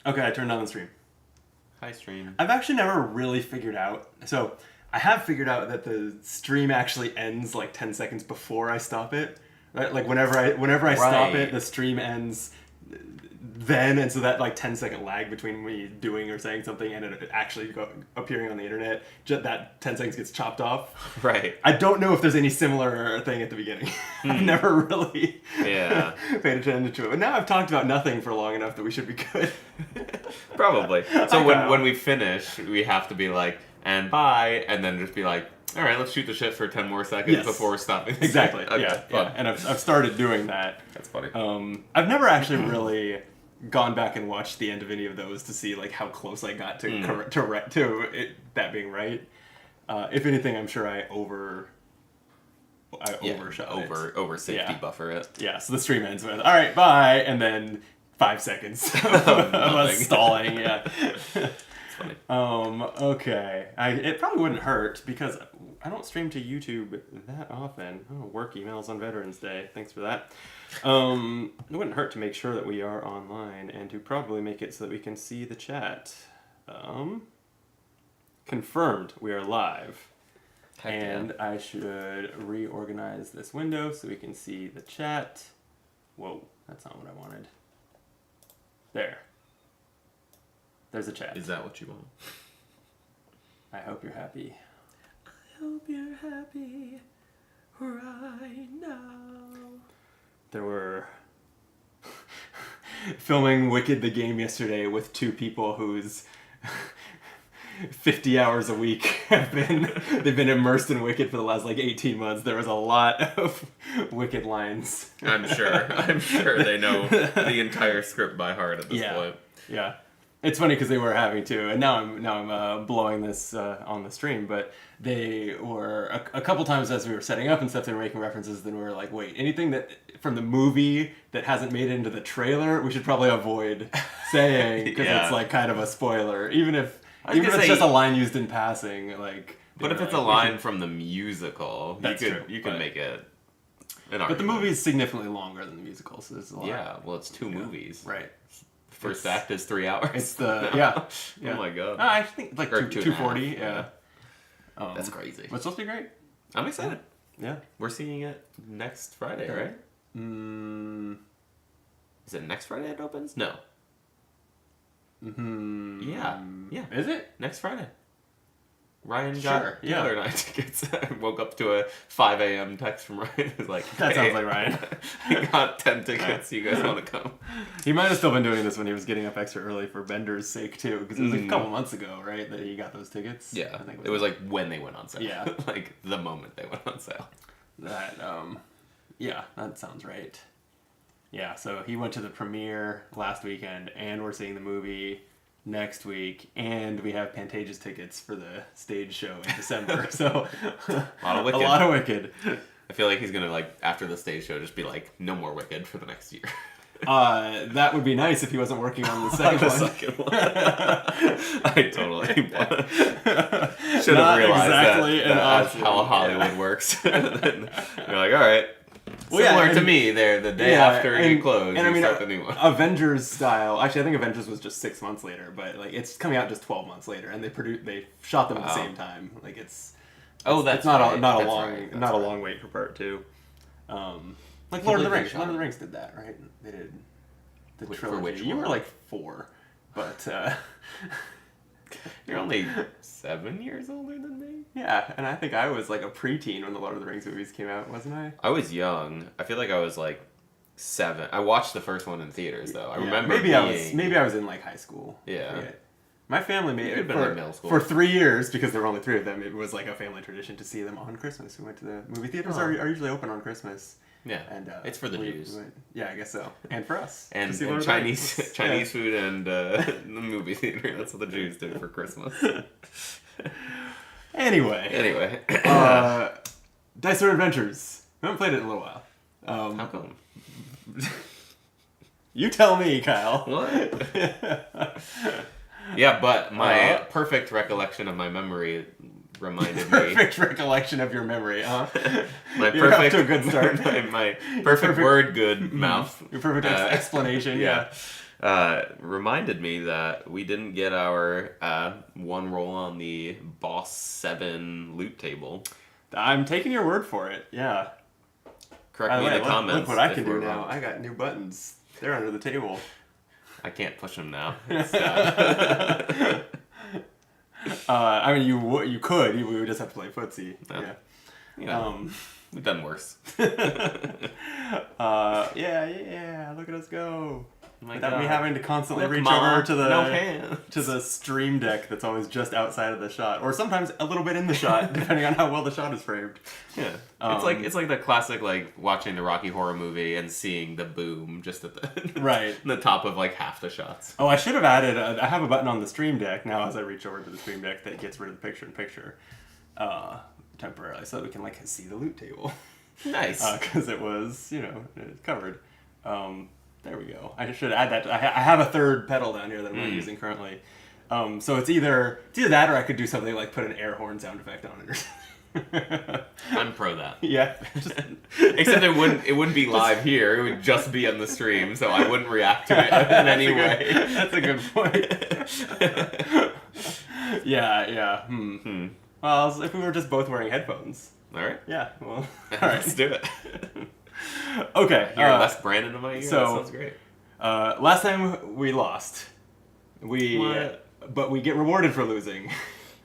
Okay, I turned on the stream. Hi, stream. I've actually never really figured out. So I have figured out that the stream actually ends like 10 seconds before I stop it. Right? Like whenever I stop it, the stream ends then, and so that like 10-second lag between me doing or saying something and it actually appearing on the internet, that 10 seconds gets chopped off. Right. I don't know if there's any similar thing at the beginning. I've never really paid attention to it. But now I've talked about nothing for long enough that we should be good. Probably. So when we finish, we have to be like, and bye, and then just be like, all right, let's shoot the shit for 10 more seconds before we're stopping. Exactly. Okay, yeah. And I've started doing that. That's funny. I've never actually really gone back and watched the end of any of those to see like how close I got to that being right. If anything, I'm sure I overshot it. Over safety buffer it. Yeah, so the stream ends with, all right, bye, and then 5 seconds of us stalling. Yeah. It's funny. Okay. It probably wouldn't hurt because I don't stream to YouTube that often. Oh, work emails on Veterans Day. Thanks for that. It wouldn't hurt to make sure that we are online and to probably make it so that we can see the chat. Confirmed, we are live. Heck and yeah. I should reorganize this window so we can see the chat. Whoa, that's not what I wanted. There. There's a chat. Is that what you want? I hope you're happy. I hope you're happy right now. There were filming Wicked the game yesterday with two people whose 50 hours a week they've been immersed in Wicked for the last like 18 months. There was a lot of Wicked lines. I'm sure they know the entire script by heart at this point. Yeah. It's funny because they were having to, and now I'm blowing this on the stream, but they were a couple times as we were setting up and stuff, they were making references, then we were like, wait, anything that from the movie that hasn't made it into the trailer, we should probably avoid saying, because it's like kind of a spoiler, even if it's just a line used in passing, like. But if it's a line from the musical, you can make it an argument. But the movie is significantly longer than the musical, so there's a lot. Yeah, well, it's two movies. Right. First act is 3 hours. It's yeah. Oh my god. I think like 240. Yeah. That's crazy. But it's supposed to be great. I'm excited. Yeah. We're seeing it next Friday, right? Is it next Friday it opens? No. Yeah. Is it? Next Friday. Ryan got the other night tickets. I woke up to a 5 a.m. text from Ryan. It was like, that sounds like Ryan. I got 10 tickets. You guys want to come? He might have still been doing this when he was getting up extra early for Bender's sake, too. Because it was like a couple months ago, right, that he got those tickets? Yeah. I think it was like when they went on sale. Yeah. Like the moment they went on sale. Yeah, that sounds right. Yeah, so he went to the premiere last weekend, and we're seeing the movie next week, and we have Pantages tickets for the stage show in December. So a lot of Wicked. I feel like he's gonna like after the stage show just be like, no more Wicked for the next year. That would be nice if he wasn't working on the second one. I totally should have realized that's how Hollywood works. Then you're like, all right. Similar to me, there the day after you close, and start the new one. Avengers style. Actually, I think Avengers was just 6 months later, but like it's coming out just 12 months later, and they shot them at the same time. Like it's not a long wait for part 2. Like Lord of the Rings. Lord of the Rings did that, right? They did the trilogy. For which you one? were like 4, but you're only 7 years older than me. Yeah, and I think I was like a preteen when the Lord of the Rings movies came out, wasn't I? I was young. I feel like I was like 7. I watched the first one in theaters though. I remember maybe I was in like high school. Yeah. My family made it for 3 years because there were only 3 of them. It was like a family tradition to see them on Christmas. We went to the movie theaters are usually open on Christmas. Yeah, and it's for the Jews. Yeah, I guess so. And for us. And Chinese food and the movie theater. That's what the Jews did for Christmas. Anyway. Dice Sword Adventures. I haven't played it in a little while. How come? You tell me, Kyle. What? Yeah, but my perfect recollection of my memory reminded me. Perfect recollection of your memory, huh? You're off to a good start. my perfect word, good mouth. Your perfect explanation, yeah. Reminded me that we didn't get our one roll on the Boss 7 loot table. I'm taking your word for it. Yeah. Correct me in the comments. Look what I can do now. I got new buttons. They're under the table. I can't push them now. I mean, you could. We would just have to play footsie. Yeah. Yeah. We've done worse. Yeah. Look at us go. Without me having to constantly reach Mom, over to no the stream deck that's always just outside of the shot, or sometimes a little bit in the shot, depending on how well the shot is framed. Yeah, it's like the classic like watching the Rocky Horror movie and seeing the boom just at the right the top of like half the shots. Oh, I should have added. I have a button on the stream deck now. As I reach over to the stream deck, that gets rid of the picture-in-picture temporarily, so that we can like see the loot table. Nice, because it was covered. There we go. I should add that. I have a third pedal down here that I'm not using currently. So it's either that or I could do something like put an air horn sound effect on it or something. I'm pro that. Yeah. Except it wouldn't be live here. It would just be on the stream, so I wouldn't react to it in any way. That's a good point. Yeah. Well, if we were just both wearing headphones. All right. Yeah. Well. All right. Let's do it. Okay. You're less Brandon in my ear. So, that sounds great. Last time we lost. But we get rewarded for losing.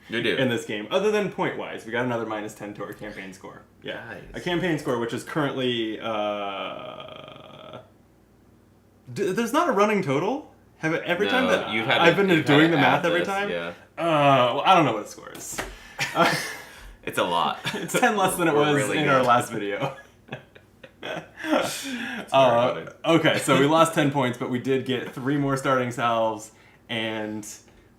You do. In this game, other than point wise, we got another -10 to our campaign score. Yeah, nice. A campaign score which is currently there's not a running total. Every time that I've been doing the math every time. Yeah. Well, I don't know what the score is. It's a lot. It's 10 less than it was really in our last video. Okay, so we lost 10 points, but we did get 3 more starting salves, and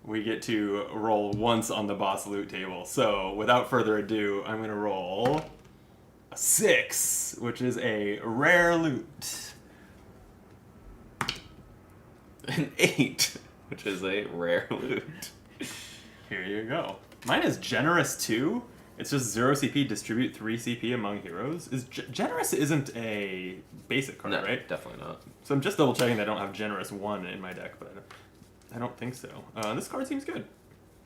we get to roll once on the boss loot table. So without further ado, I'm going to roll a 6, which is a rare loot. An 8, which is a rare loot. Here you go. Mine is generous too. It's just 0 CP, distribute 3 CP among heroes. Generous isn't a basic card, no, right? Definitely not. So I'm just double checking I don't have Generous 1 in my deck, but I don't think so. This card seems good.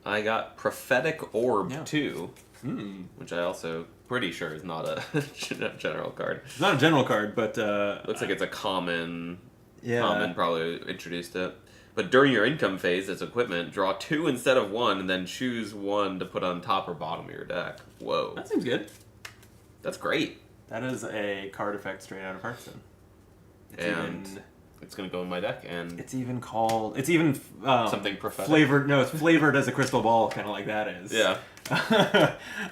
I got Prophetic Orb 2, which I also pretty sure is not a general card. It's not a general card, but... looks like it's a common... Yeah. Common probably introduced it. But during your income phase, as equipment, draw 2 instead of 1, and then choose 1 to put on top or bottom of your deck. Whoa. That seems good. That's great. That is a card effect straight out of Hearthstone. It's going to go in my deck, and... It's even called... It's even... something prophetic. Flavored... No, it's flavored as a crystal ball, kind of like that is. Yeah. No,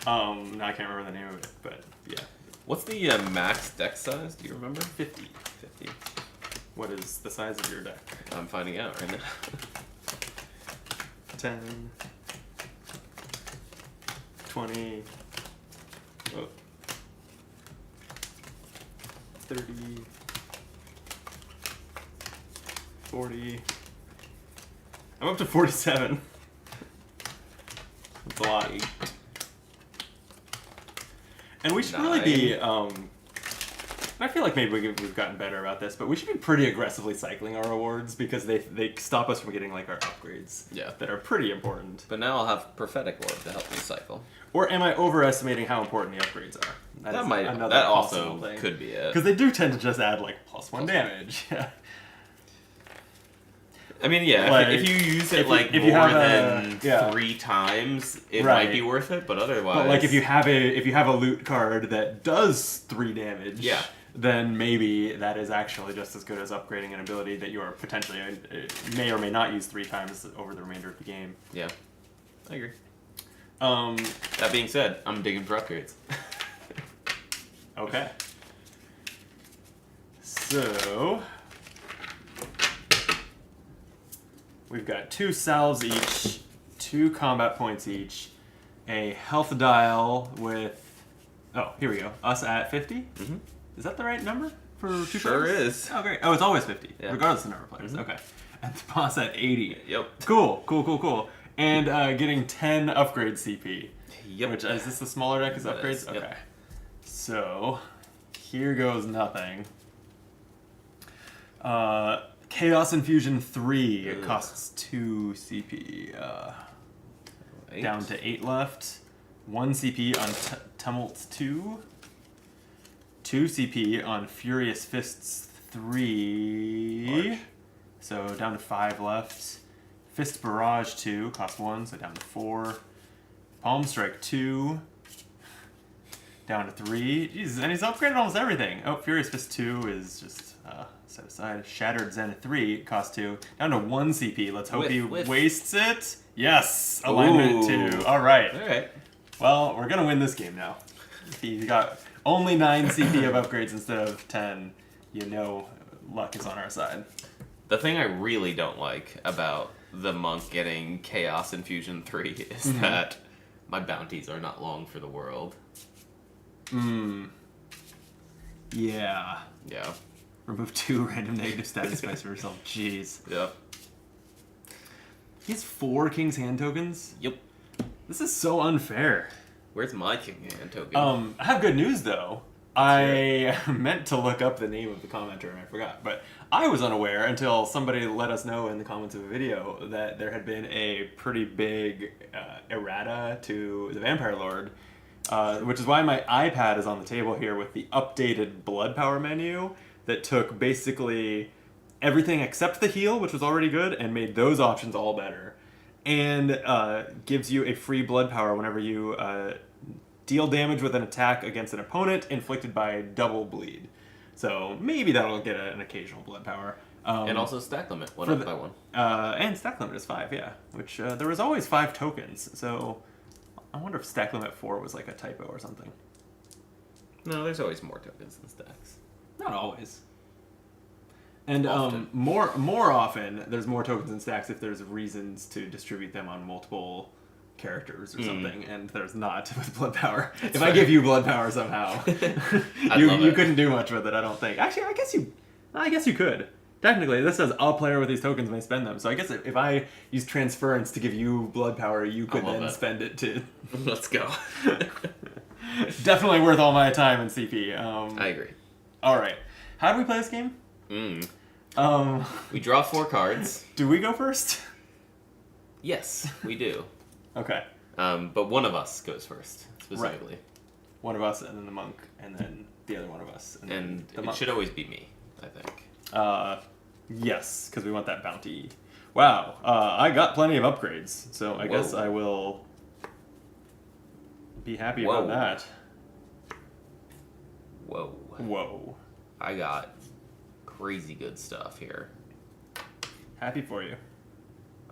I can't remember the name of it, but yeah. What's the max deck size? Do you remember? 50. What is the size of your deck? I'm finding out right now. 10, 20, 30, 40. I'm up to 47. That's a lot. And we should really be... I feel like maybe we've gotten better about this, but we should be pretty aggressively cycling our rewards because they stop us from getting like our upgrades. Yeah. That are pretty important. But now I'll have Prophetic Orb to help me cycle. Or am I overestimating how important the upgrades are? That also could be it. Because they do tend to just add like +1 damage. Yeah. I mean, yeah, like, if you use it more than 3 times, it might be worth it, but otherwise... But like if you have a loot card that does 3 damage, then maybe that is actually just as good as upgrading an ability that you are potentially may or may not use 3 times over the remainder of the game. Yeah, I agree. That being said, I'm digging for upgrades. Okay. So... we've got 2 salves each, 2 combat points each, a health dial with... Oh, here we go. Us at 50? Mm-hmm. Is that the right number for 2 Sure players? is. Oh, great. Oh, it's always 50, regardless of the number of players. Mm-hmm. Okay. And the boss at 80. Yep. Cool. And getting 10 upgrade CP. Yep. Which, is this the smaller deck as upgrades? Okay. Yep. So, here goes nothing. Chaos Infusion 3. It costs 2 CP. Down to 8 left. 1 CP on Tumult 2. 2 CP on Furious Fists 3. Large. So down to 5 left. Fist Barrage 2. Cost 1, so down to 4. Palm Strike 2. Down to 3. Jesus, and he's upgraded almost everything. Oh, Furious Fist 2 is just set aside. Shattered Zen 3, cost 2. Down to 1 CP. Let's hope he wastes it. Yes! Alignment 2. Alright. Alright. Well, we're gonna win this game now. He got only 9 CP of upgrades instead of 10. You know luck is on our side. The thing I really don't like about the monk getting Chaos Infusion 3 is that my bounties are not long for the world. Yeah. Yeah. Remove 2 random negative status spikes for yourself. Jeez. Yep. He has 4 King's Hand tokens? Yep. This is so unfair. Where's my King Hand token? I have good news, though. I meant to look up the name of the commenter and I forgot. But I was unaware until somebody let us know in the comments of a video that there had been a pretty big errata to the Vampire Lord. Which is why my iPad is on the table here with the updated Blood Power menu that took basically everything except the heal, which was already good, and made those options all better. And gives you a free Blood Power whenever you deal damage with an attack against an opponent inflicted by double bleed. So maybe that'll get an occasional Blood Power. And also stack limit, went up by 1. And stack limit is 5, yeah. Which, there was always 5 tokens, so I wonder if stack limit 4 was like a typo or something. No, there's always more tokens than stacks. Not always. And Often. more often, there's more tokens than stacks if there's reasons to distribute them on multiple characters or something, and there's not with Blood Power. If I give you Blood Power somehow, you couldn't do much with it, I don't think. Actually, I guess you could. Technically, this says a player with these tokens may spend them. So I guess if I use Transference to give you Blood Power, you could then spend it to... Let's go. Definitely worth all my time and CP. I agree. All right. How do we play this game? We draw 4 cards. Do we go first? Yes, we do. Okay. But one of us goes first, specifically. Right. One of us, and then the monk, and then the other one of us. And the it monk. should always be me, I think. Yes, because we want that bounty. Wow, I got plenty of upgrades, so I guess I will be happy about that. Whoa. I got crazy good stuff here. Happy for you.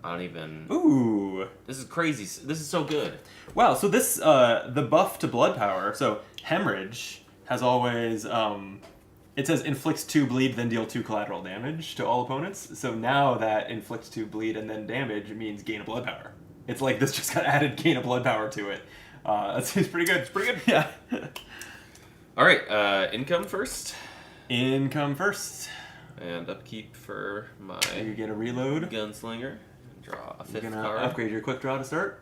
I don't even... Ooh. This is crazy. This is so good. Wow, so this, the buff to Blood Power, so Hemorrhage has always, it says inflicts 2 bleed, then deal 2 collateral damage to all opponents. So now that inflicts 2 bleed and then damage means gain a Blood Power. It's like this just got added gain a Blood Power to it. That seems pretty good. It's pretty good. Yeah. Alright, income first. Income first. And upkeep for my... You get a reload. Gunslinger. Draw a 5th You're gonna card. upgrade your quick draw to start?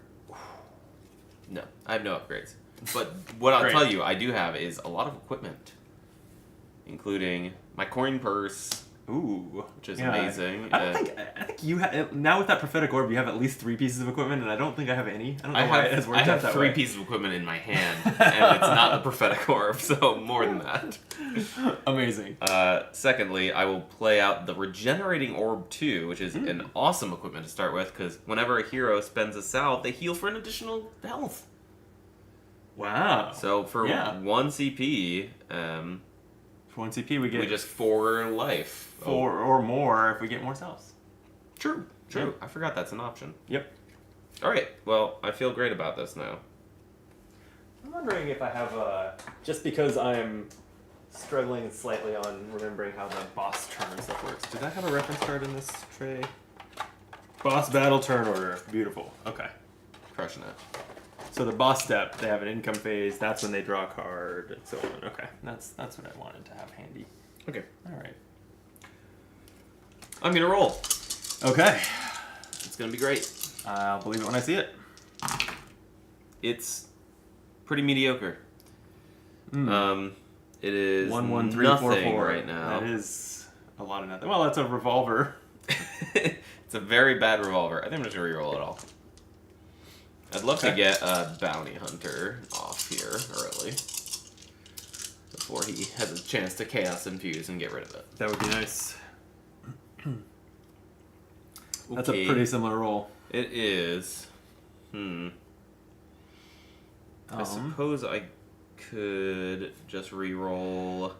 No, I have no upgrades. But what I'll tell you I do have is a lot of equipment. Including my coin purse. Ooh. Which is amazing. I think you have... Now with that Prophetic Orb, you have at least 3 pieces of equipment, and I don't think I have any. I don't know why it has worked out that way. I have 3 pieces of equipment in my hand, and it's not the Prophetic Orb, so more than that. Amazing. Secondly, I will play out the Regenerating Orb 2, which is an awesome equipment to start with, because whenever a hero spends a salve, they heal for an additional health. Wow. So for 1 CP... For 1 CP, we get... just 4 life. 4 or more if we get more cells. True. Yeah. I forgot that's an option. Yep. Alright, well, I feel great about this now. I'm wondering if I have, just because I'm struggling slightly on remembering how the boss turn stuff works. Did I have a reference card in this tray? Boss battle turn order. Beautiful. Okay. Crushing it. So the boss step, they have an income phase. That's when they draw a card, and so on. Okay, that's what I wanted to have handy. Okay. All right. I'm gonna roll. Okay. It's gonna be great. I'll believe it when I see it. It's pretty mediocre. It is 1 1 3 4 4 right now. That is a lot of nothing. Well, that's a revolver. It's a very bad revolver. I think I'm just going to reroll it all. I'd love to get a bounty hunter off here early. Before he has a chance to chaos infuse and get rid of it. That would be nice. That's a pretty similar roll. It is. I suppose I could just re-roll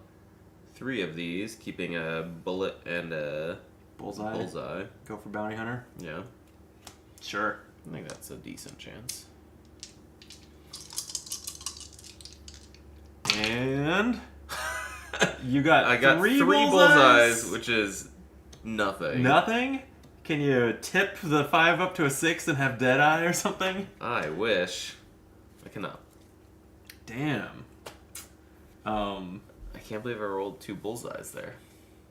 3 of these, keeping a bullet and a bullseye. Go for bounty hunter? Yeah. Sure. I think that's a decent chance. And you got I got 3 bullseyes, which is nothing. Nothing? Can you tip the 5 up to a 6 and have Deadeye or something? I wish. I cannot. Damn. I can't believe I rolled 2 bullseyes there.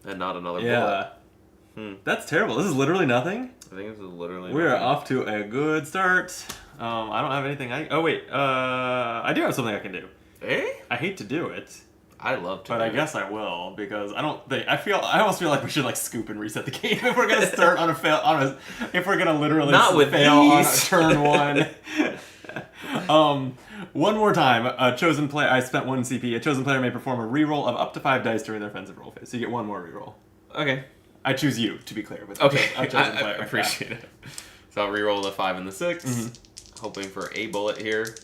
And not another bullet. That's terrible. This is literally nothing? I think this is literally We're off to a good start. I don't have anything Oh, wait. I do have something I can do. Eh? I hate to do it. I love to. But I guess I will, because I almost feel like we should like scoop and reset the game if we're gonna start on if we're gonna literally fail on turn 1. One more time, a chosen player. I spent 1 CP. A chosen player may perform a reroll of up to 5 dice during their offensive roll phase. So you get 1 more reroll. Okay. I choose you, to be clear. But okay. a chosen player. I appreciate it. So I'll reroll the 5 and the 6, hoping for a bullet here.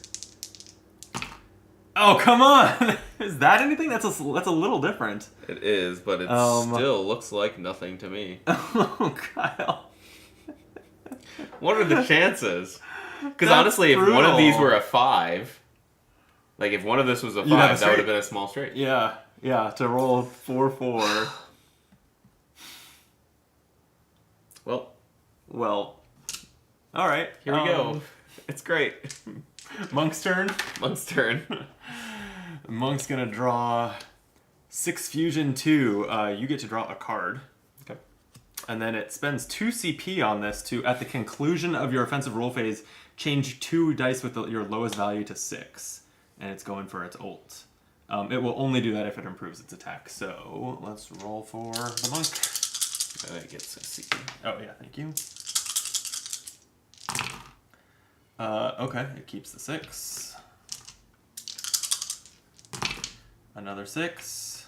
Oh, come on! Is that anything? That's a little different. It is, but it still looks like nothing to me. Oh, Kyle. What are the chances? Because honestly, if one of these were a 5, like if one of this was a 5, that would have been a small straight. Yeah, to roll 4-4. Well. All right. Here we go. It's great. Monk's turn. Monk's gonna draw 6 fusion 2. You get to draw a card. Okay. And then it spends 2 CP on this to, at the conclusion of your offensive roll phase, change 2 dice with your lowest value to 6. And it's going for its ult. It will only do that if it improves its attack. So let's roll for the monk. It gets a CP. Oh yeah, thank you. Okay, it keeps the 6. Another 6.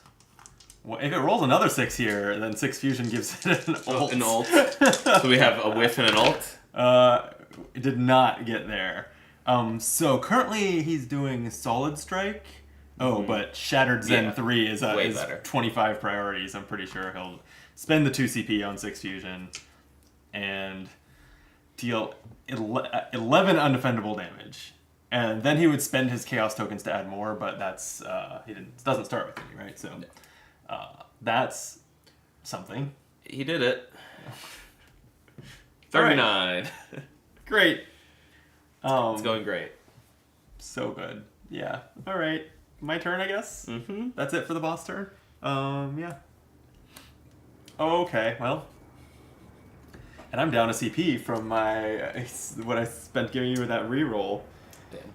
Well, if it rolls another 6 here, then 6 fusion gives it an ult. An ult. So we have a whiff and an ult? It did not get there. So currently he's doing Solid Strike. Oh, but Shattered Zen 3 is 25 priorities. I'm pretty sure he'll spend the 2 CP on 6 fusion and deal 11 undefendable damage. And then he would spend his Chaos tokens to add more, but that's doesn't start with any, right? So that's something. He did it. 39. Right. Great. It's going great. So good. Yeah. All right. My turn, I guess. Mm-hmm. That's it for the boss turn. Yeah. Okay. Well. And I'm down a CP from what I spent giving you with that reroll. Damn.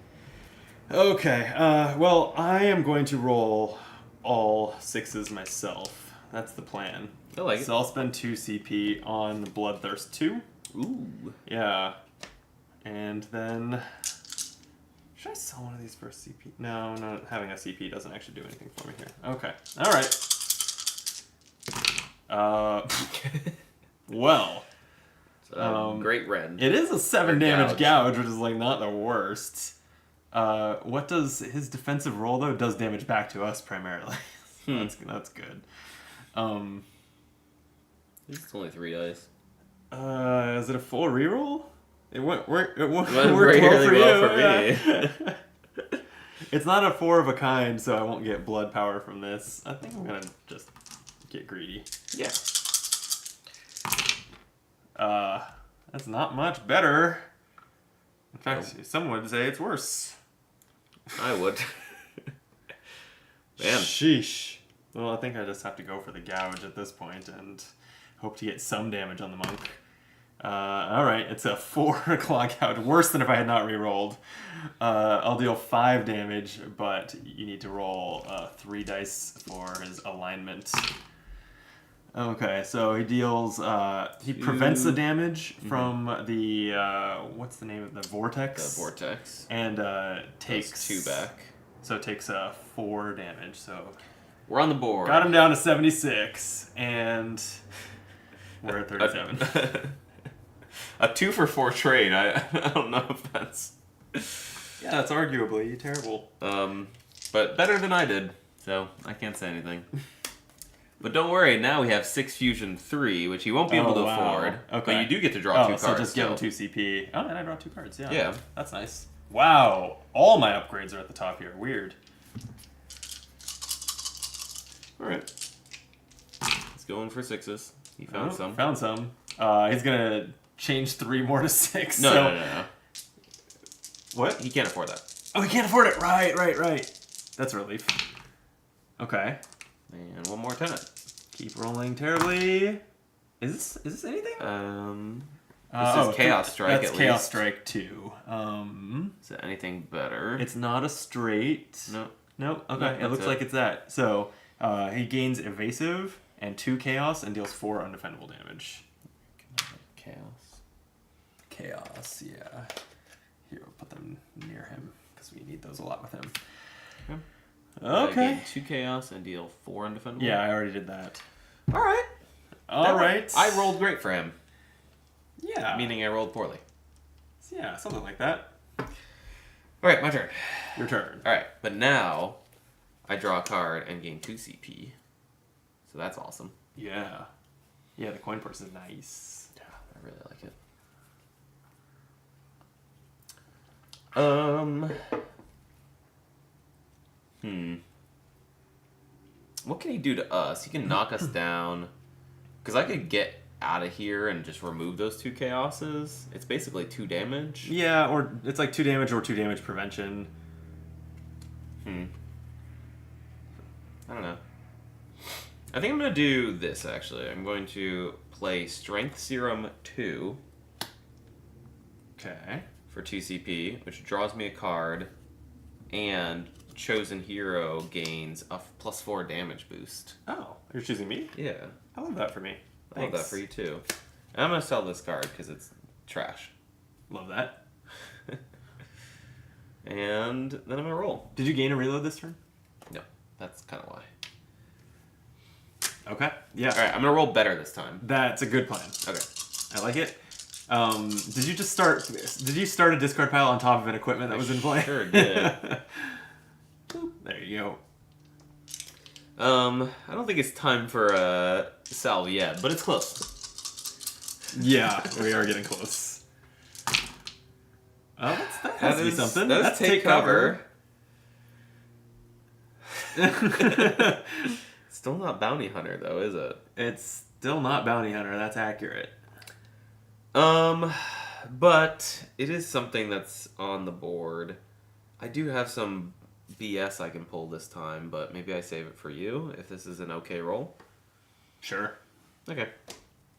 Okay. Well, I am going to roll all 6s myself. That's the plan. I like it. So I'll spend 2 CP on Bloodthirst 2. Ooh. Yeah. And then... Should I sell one of these for a CP? No, having a CP doesn't actually do anything for me here. Okay. Alright. Well... great Ren. It is a 7 damage gouge, which is like not the worst. What does his defensive roll though? Does damage back to us primarily. That's good. It's only 3 dice. Is it a full reroll? It went worked well for me. It's not a 4 of a kind, so I won't get blood power from this. I think I'm gonna just get greedy. Yeah. That's not much better. In fact, some would say it's worse. I would. Man. Sheesh. Well, I think I just have to go for the gouge at this point and hope to get some damage on the monk. Alright, it's a 4 o'clock gouge. Worse than if I had not re-rolled. I'll deal 5 damage, but you need to roll 3 dice for his alignment. Okay, so he deals. He prevents the damage from the. What's the name of the vortex? The vortex. And takes Those 2 back. So it takes 4 damage. So we're on the board. Got him down to 76, and we're at 37. A 2 for 4 trade. I don't know if that's. Yeah, that's arguably terrible. But better than I did, so I can't say anything. But don't worry, now we have 6 Fusion 3, which you won't be able to afford. Okay. But you do get to draw 2 cards. So just give him 2 CP. Oh, and I draw 2 cards, yeah. Yeah. That's nice. Wow, all my upgrades are at the top here. Weird. Alright. He's going for 6s. He found some. Found some. He's gonna change 3 more to 6. No. What? He can't afford that. Oh, he can't afford it. Right. That's a relief. Okay. And 1 more tenant. Keep rolling terribly. Is this anything? This is Chaos Strike. That's at Chaos least. Strike 2. Is it anything better? It's not a straight. No. Okay. It looks like it's that. So he gains evasive and 2 chaos and deals 4 undefendable damage. Chaos. Yeah. Here, we'll put them near him because we need those a lot with him. Okay. Gain 2 chaos and deal 4 undefendable. Yeah, I already did that. All right. I rolled great for him. Yeah. Meaning I rolled poorly. Yeah, something like that. All right, my turn. Your turn. All right, but now I draw a card and gain 2 CP. So that's awesome. Yeah. Yeah, the coin purse is nice. Yeah, I really like it. What can he do to us? He can knock us down. Because I could get out of here and just remove those 2 chaoses. It's basically 2 damage. Yeah, or it's like 2 damage or 2 damage prevention. I don't know. I think I'm going to do this, actually. I'm going to play Strength Serum 2. Okay. For 2 CP, which draws me a card, and Chosen Hero gains a +4 damage boost. Oh, you're choosing me? Yeah. I love that for me. I love that for you too. And I'm going to sell this card because it's trash. Love that. And then I'm going to roll. Did you gain a reload this turn? No, that's kind of why. Okay. Yeah. Alright, I'm going to roll better this time. That's a good plan. Okay. I like it. Did you start a discard pile on top of an equipment that was in play? Sure did. There you go. I don't think it's time for a salve yet, but it's close. Yeah, we are getting close. Oh, that has to be something. That's take cover. Still not Bounty Hunter, though, is it? It's still not Bounty Hunter. That's accurate. But it is something that's on the board. I do have some BS I can pull this time, but maybe I save it for you if this is an okay roll. Sure. Okay.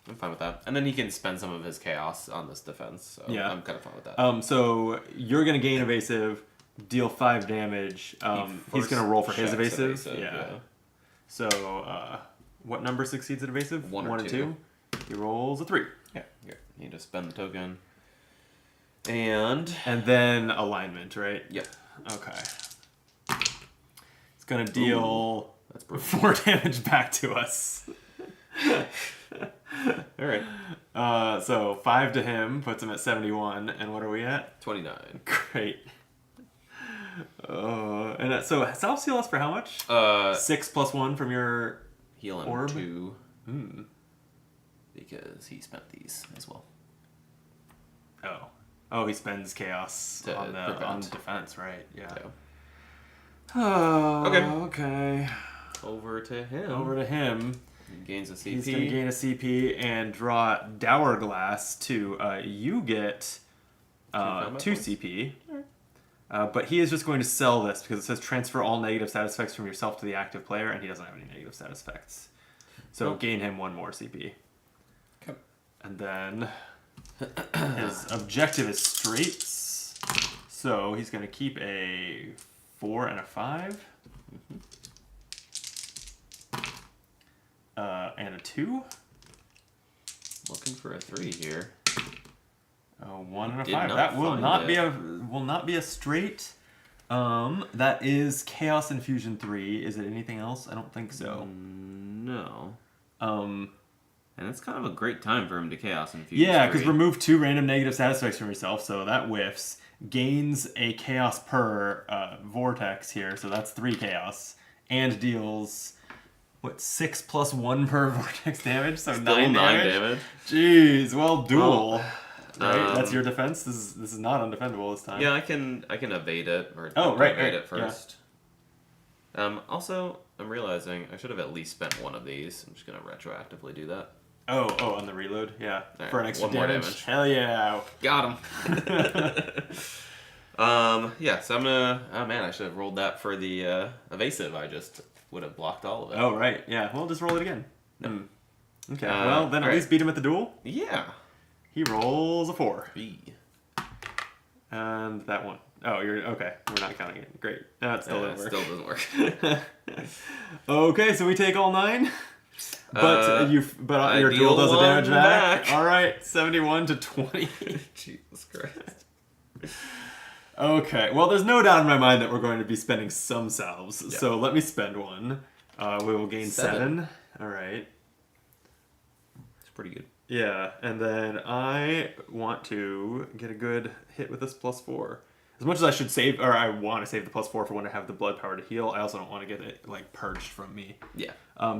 I'm fine with that. And then he can spend some of his chaos on this defense, so yeah. I'm kind of fine with that. So you're going to gain evasive, deal 5 damage. He's going to roll for his evasive. Yeah. So what number succeeds at evasive? 1 or 2. He rolls a 3. Yeah. You need to spend the token. And then alignment, right? Yep. Okay. It's going to deal 4 damage back to us. Alright. So 5 to him puts him at 71. And what are we at? 29. Great. And so Salve Seal us for how much? 6 plus 1 from your heal him orb? 2. Because he spent these as well. Oh, he spends chaos on defense, right? Yeah. Okay. Over to him. He gains a CP. He's going to gain a CP and draw Dour Glass to you get 2 CP. But he is just going to sell this because it says transfer all negative status effects from yourself to the active player, and he doesn't have any negative status effects. So gain him 1 more CP. Okay. And then his objective is straights. So he's going to keep a 4 and a 5. and a 2. Looking for a 3 here. Oh, 1 and a Did 5. not That will find not it. be a straight. That is Chaos Infusion 3. Is it anything else? I don't think so. No. And it's kind of a great time for him to Chaos Infuse. Yeah, because remove 2 random negative status effects from yourself, so that whiffs. Gains a Chaos per Vortex here, so that's 3 Chaos. And deals, 6 plus 1 per Vortex damage, so Still 9 damage. 9 damage. Jeez, well, dual. Well, right, that's your defense. This is not undefendable this time. Yeah, I can evade it or evade it first. Yeah. Also, I'm realizing I should have at least spent one of these. I'm just gonna retroactively do that. Oh, on the reload, yeah, right, for an extra one more damage. Hell yeah! Got him. Yeah. So I'm gonna. Oh man, I should have rolled that for the evasive. I just would have blocked all of it. Oh right, yeah. Well, just roll it again. No. Okay. Well, then at right. least beat him at the duel. Yeah. He rolls a 4. B. And that one. Oh, you're okay. We're not counting it. Great. That still doesn't work. Still doesn't work. Okay, so we take all 9. But your deal duel does a damage 1 back. All right, 71 to 20. Jesus Christ. Okay. Well, there's no doubt in my mind that we're going to be spending some salves. Yeah. So let me spend 1. We will gain 7. All right. It's pretty good. Yeah, and then I want to get a good hit with this +4. As much as I should save, or I want to save the +4 for when I have the blood power to heal, I also don't want to get it purged from me. Yeah.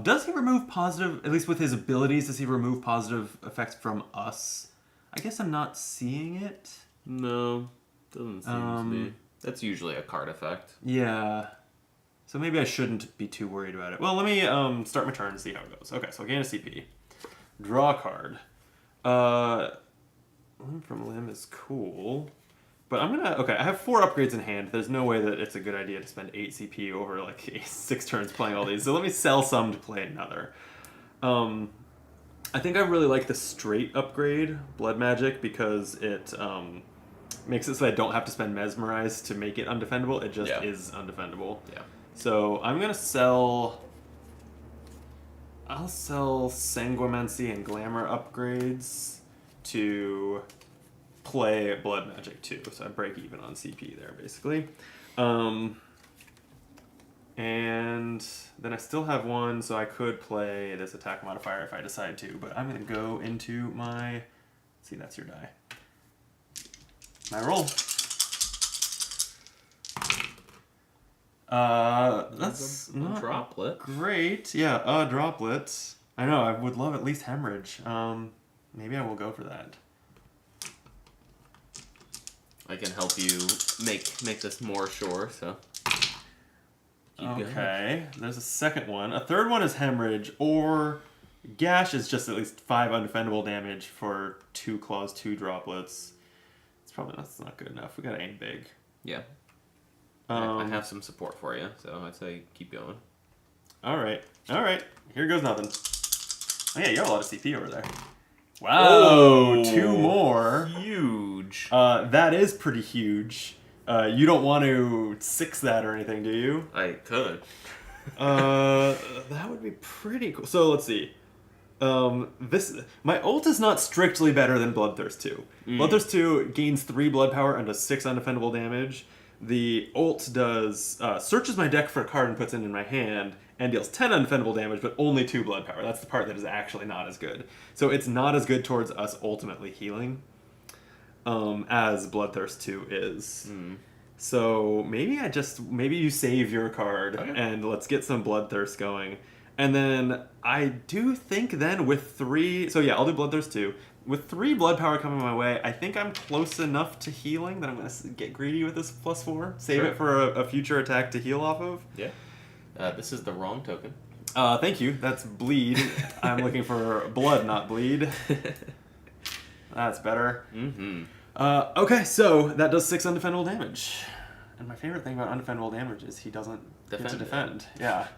Does he remove positive? At least with his abilities, does he remove positive effects from us? I guess I'm not seeing it. No, doesn't seem to be. That's usually a card effect. Yeah. So maybe I shouldn't be too worried about it. Well, let me start my turn and see how it goes. Okay, so I'll gain a CP. Draw a card. Limb from Limb is cool. But I'm gonna... Okay, I have 4 upgrades in hand. There's no way that it's a good idea to spend 8 CP over 6 turns playing all these. So let me sell some to play another. I think I really like the straight upgrade, Blood Magic, because it makes it so I don't have to spend Mesmerize to make it undefendable. It just is undefendable. Yeah. So I'm gonna sell... I'll sell Sanguimancy and Glamour upgrades to play Blood Magic too. So I break even on CP there, basically. And then I still have 1, so I could play this attack modifier if I decide to. But I'm going to go into my... See, that's your die. My roll. That's not droplet. Great. Yeah, droplet. I know, I would love at least hemorrhage. Maybe I will go for that. I can help you make this more sure, so keep going. Okay, there's a second one. A third one is hemorrhage, or gash is just at least 5 undefendable damage for 2 claws, 2 droplets. That's not good enough. We gotta aim big. Yeah. I have some support for you, so I'd say keep going. Alright. Here goes nothing. Oh yeah, you have a lot of CP over there. Wow, Oh, 2 more. Huge. That is pretty huge. You don't want to 6 that or anything, do you? I could. That would be pretty cool. So let's see. My ult is not strictly better than Bloodthirst 2. Bloodthirst 2 gains 3 blood power and does 6 undefendable damage. The ult does searches my deck for a card and puts it in my hand and deals 10 undefendable damage, but only 2 blood power. That's the part that is actually not as good. So it's not as good towards us ultimately healing as Bloodthirst 2 is. So maybe you save your card and let's get some Bloodthirst going. And then I do think then with 3... So yeah, I'll do Bloodthirst 2. With 3 blood power coming my way, I think I'm close enough to healing that I'm going to get greedy with this +4. Save it for a future attack to heal off of. Yeah. This is the wrong token. Thank you. That's bleed. I'm looking for blood, not bleed. That's better. Okay, so that does 6 undefendable damage. And my favorite thing about undefendable damage is he doesn't get to defend. Yeah.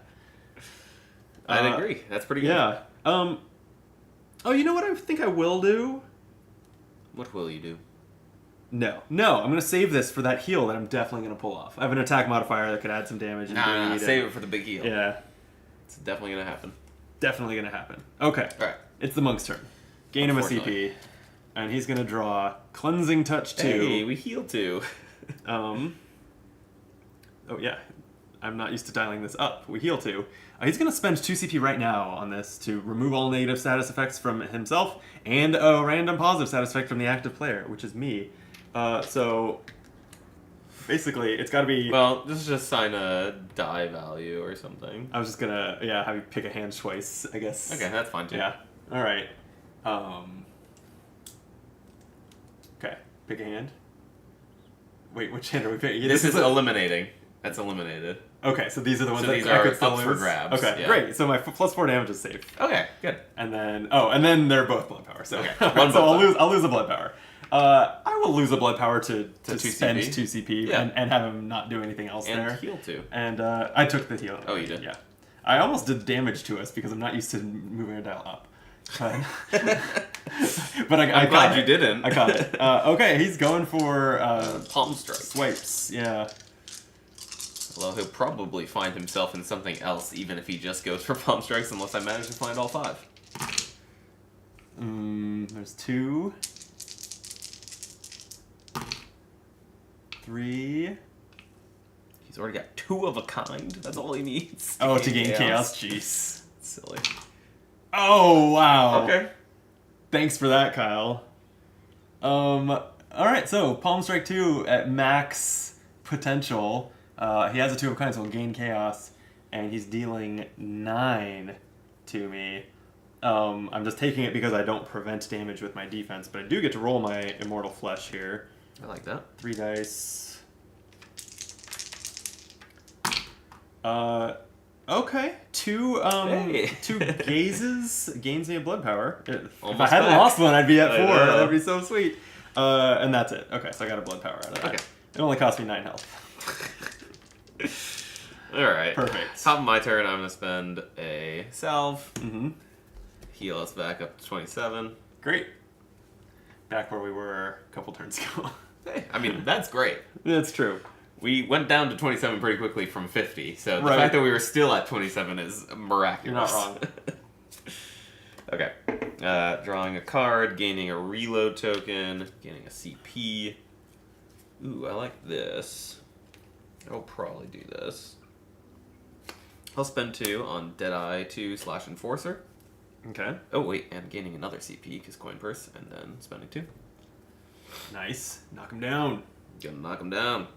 I'd agree. That's pretty good. Yeah. Oh, you know what I think I will do? What will you do? No, I'm going to save this for that heal that I'm definitely going to pull off. I have an attack modifier that could add some damage. Nah, save it for the big heal. Yeah. It's definitely going to happen. definitely gonna happen. Okay. All right. It's the monk's turn. Gain him a CP, and he's gonna draw Cleansing Touch 2. Hey, we heal 2. Oh yeah, I'm not used to dialing this up. We heal 2. He's gonna spend 2 CP right now on this to remove all negative status effects from himself and a random positive status effect from the active player, which is me. So basically, it's got to be. Well, just assign a die value or something. I was just gonna have you pick a hand choice, I guess. Okay, that's fine too. Yeah. All right. Okay, pick a hand. Wait, which hand are we picking? This is eliminating. That's eliminated. Okay, so these are the ones so that these I are could still up lose. for grabs. Okay, yeah. great. So my +4 damage is safe. Okay, good. And then they're both blood power. So Okay. so I'll lose a blood power. I will lose a blood power to spend 2 CP and have him not do anything else and there. And heal 2. And I took the heal. Oh, you did? Yeah. I almost did damage to us because I'm not used to moving a dial up. But I'm glad you didn't. I caught it. Okay, he's going for Palm Strike. Swipes. Yeah. Although he'll probably find himself in something else, even if he just goes for Palm Strikes, unless I manage to find all 5. There's 2. 3. He's already got 2 of a kind. That's all he needs. To gain chaos. Jeez. Silly. Oh, wow. Okay. Thanks for that, Kyle. Alright, so Palm Strike 2 at max potential. He has a 2 of a kind, so he'll gain chaos. And he's dealing 9 to me. I'm just taking it because I don't prevent damage with my defense, but I do get to roll my Immortal Flesh here. I like that. 3 dice. Okay. 2 2 gazes gains me a blood power. If I hadn't lost one, I'd be at 4. That'd be so sweet. And that's it. Okay, so I got a blood power out of that. Okay. It only cost me 9 health. Alright. Perfect. Top of my turn, I'm going to spend a salve. Mm-hmm. Heal us back up to 27. Great. Back where we were a couple turns ago. Hey, I mean, that's great. That's true. We went down to 27 pretty quickly from 50, so the fact that we were still at 27 is miraculous. You're not wrong. Okay. Drawing a card, gaining a reload token, gaining a CP. Ooh, I like this. I'll probably do this. I'll spend 2 on Deadeye 2 / Enforcer. Okay. Oh, wait, and gaining another CP because Coin Purse, and then spending 2. Nice. Knock him down. Gonna knock him down.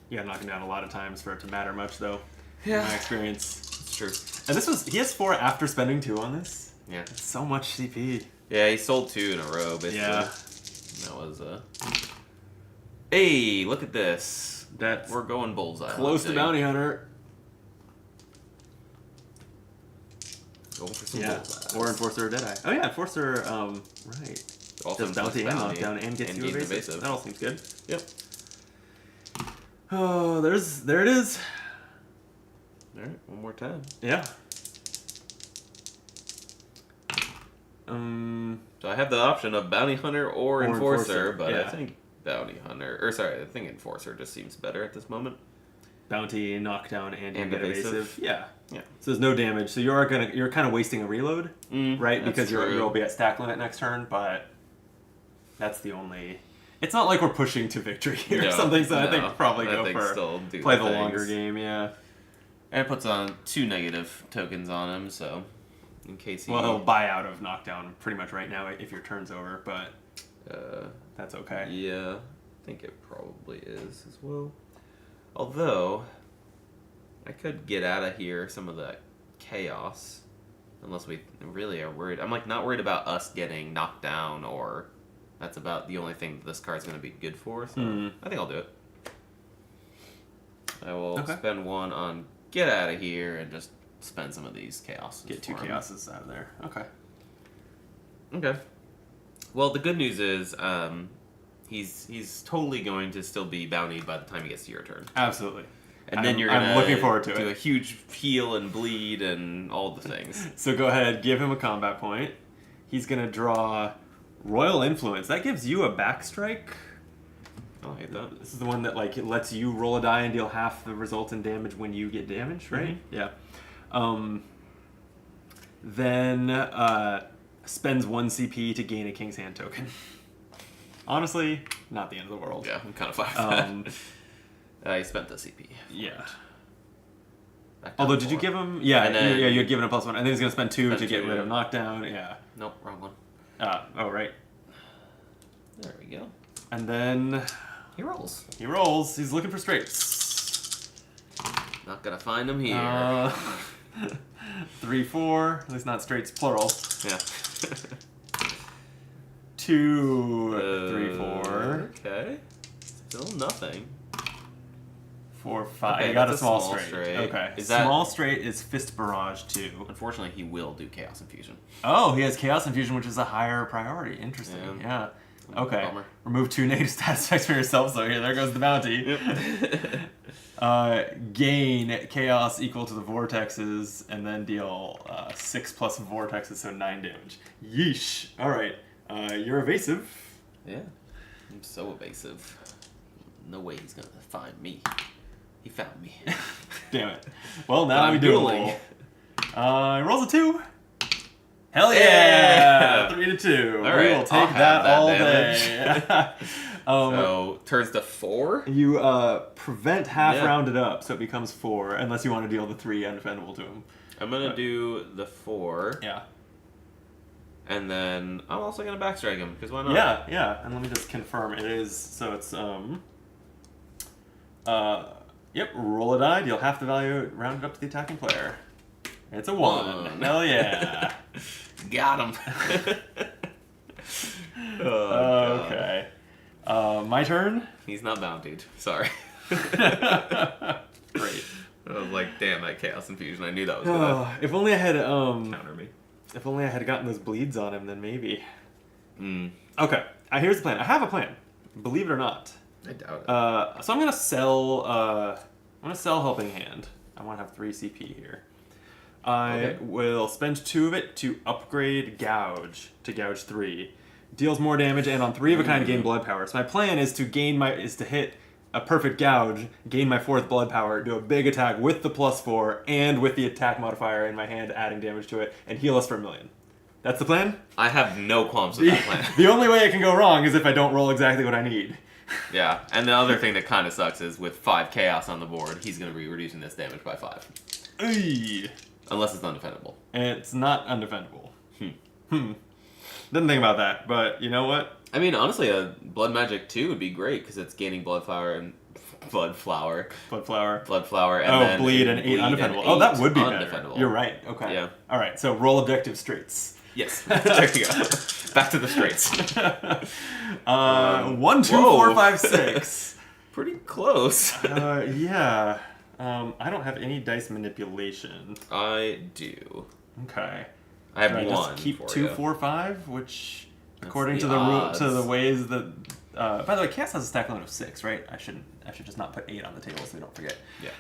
You gotta knock him down a lot of times for it to matter much, though. Yeah. In my experience. It's true. And he has 4 after spending 2 on this. Yeah. That's so much CP. Yeah, he sold 2 in a row, basically. Yeah. That was, Hey, look at this. That's We're going bullseye. close to Bounty Hunter. Going for some bullseye. Or Enforcer or Deadeye. Oh yeah, Enforcer, right. Also does bounty and knockdown and gets you evasive. That all seems good. Yep. Oh, there it is. Alright, one more time. Yeah. So I have the option of Bounty Hunter or Enforcer, but yeah. I think Bounty Hunter, I think Enforcer just seems better at this moment. Bounty, knockdown, and evasive. evasive. Yeah. Yeah. So there's no damage. So you're kind of wasting a reload, right? Because you'll be at stack limit next turn, but that's the only. It's not like we're pushing to victory here or something. So I think probably play the longer game. Yeah. And it puts on 2 negative tokens on him, so in case he. Well, he'll buy out of knockdown pretty much right now if your turn's over, but that's okay. Yeah, I think it probably is as well. Although, I could get out of here some of the chaos, unless we really are worried. I'm not worried about us getting knocked down, or that's about the only thing that this card's going to be good for. So I think I'll do it. I will spend 1 on get out of here and just spend some of these chaos. Get 2 chaoses out of there. Okay. Okay. Well, the good news is he's totally going to still be bountied by the time he gets to your turn. Absolutely. And then I'm looking forward to it. Do a huge heal and bleed and all the things. So go ahead, give him a combat point. He's gonna draw Royal Influence. That gives you a backstrike. I hate that. This is the one that it lets you roll a die and deal half the resultant damage when you get damaged, right? Mm-hmm. Yeah. then spends 1 CP to gain a King's Hand token. Honestly, not the end of the world. Yeah, I'm kind of fine with that. He spent the CP. Yeah. Although, did you give him... Yeah, then, you had given him +1. And then he's going to spend 2 to get rid of knockdown. Yeah. Nope, wrong one. Oh, right. There we go. And then... He rolls. He rolls. He's looking for straights. Not going to find him here. 3, 4. At least not straights, plural. Yeah. 2, 3, 4. Okay. Still nothing. 4, 5. Okay, you got a that's small straight. Okay. Is that... Small straight is Fist Barrage 2. Unfortunately, he will do Chaos Infusion. Oh, he has Chaos Infusion, which is a higher priority. Interesting. Yeah. Okay. Bummer. Remove 2 negative status effects for yourself, so here, there goes the bounty. Yep. Gain Chaos equal to the vortexes, and then deal 6 plus vortexes, so 9 damage. Yeesh. Alright. You're evasive. Yeah. I'm so evasive. No way he's going to find me. He found me. Damn it. Well, now we do dueling. He rolls a 2. Hell yeah! 3 to 2. All right, we will take that all damage. day. So, turns to 4? You prevent half rounded up, so it becomes 4, unless you want to deal the 3 undefendable to him. I'm going to do the 4. Yeah. And then I'm also going to backstrike him, because why not? Yeah, yeah. And let me just confirm. It is, so it's, yep, roll a die, deal half the value, rounded up to the attacking player. It's a 1. Hell yeah. Got him. Okay. My turn? He's not bountied. Sorry. Great. I was like, damn, that Chaos Infusion. I knew that was going to if only I had, counter me. if only I had gotten those bleeds on him, then maybe. Mm. Okay, here's the plan. I have a plan. Believe it or not. I doubt it. So I'm gonna sell. Helping Hand. I want to have 3 CP here. I will spend 2 of it to upgrade Gouge to Gouge 3. Deals more damage and on 3 of a kind gain blood power. So my plan is to hit a perfect Gouge, gain my 4th blood power, do a big attack with the +4 and with the attack modifier in my hand, adding damage to it, and heal us for 1,000,000. That's the plan? I have no qualms with that plan. The only way it can go wrong is if I don't roll exactly what I need. Yeah, and the other thing that kind of sucks is with 5 Chaos on the board, he's going to be reducing this damage by 5. Ay. Unless it's undefendable. It's not undefendable. Didn't think about that, but you know what? I mean, honestly, a Blood Magic 2 would be great because it's gaining Blood Flower and Blood Flower. Blood Flower. Blood Flower and then bleed and 8 undefendable. Oh, that would be better. You're right. Okay. Yeah. All right. So roll objective straights. Yes. There you go. Back to the straights. 1, 2, 4, 5, 6. Pretty close. Yeah. I don't have any dice manipulation. I do. Okay. I have Do I 1. just keep for 2, you. 4, 5, which That's according the to odds. to the ways that. By the way, Chaos has a stack limit of 6, right? I should just not put 8 on the table so we don't forget. Yeah.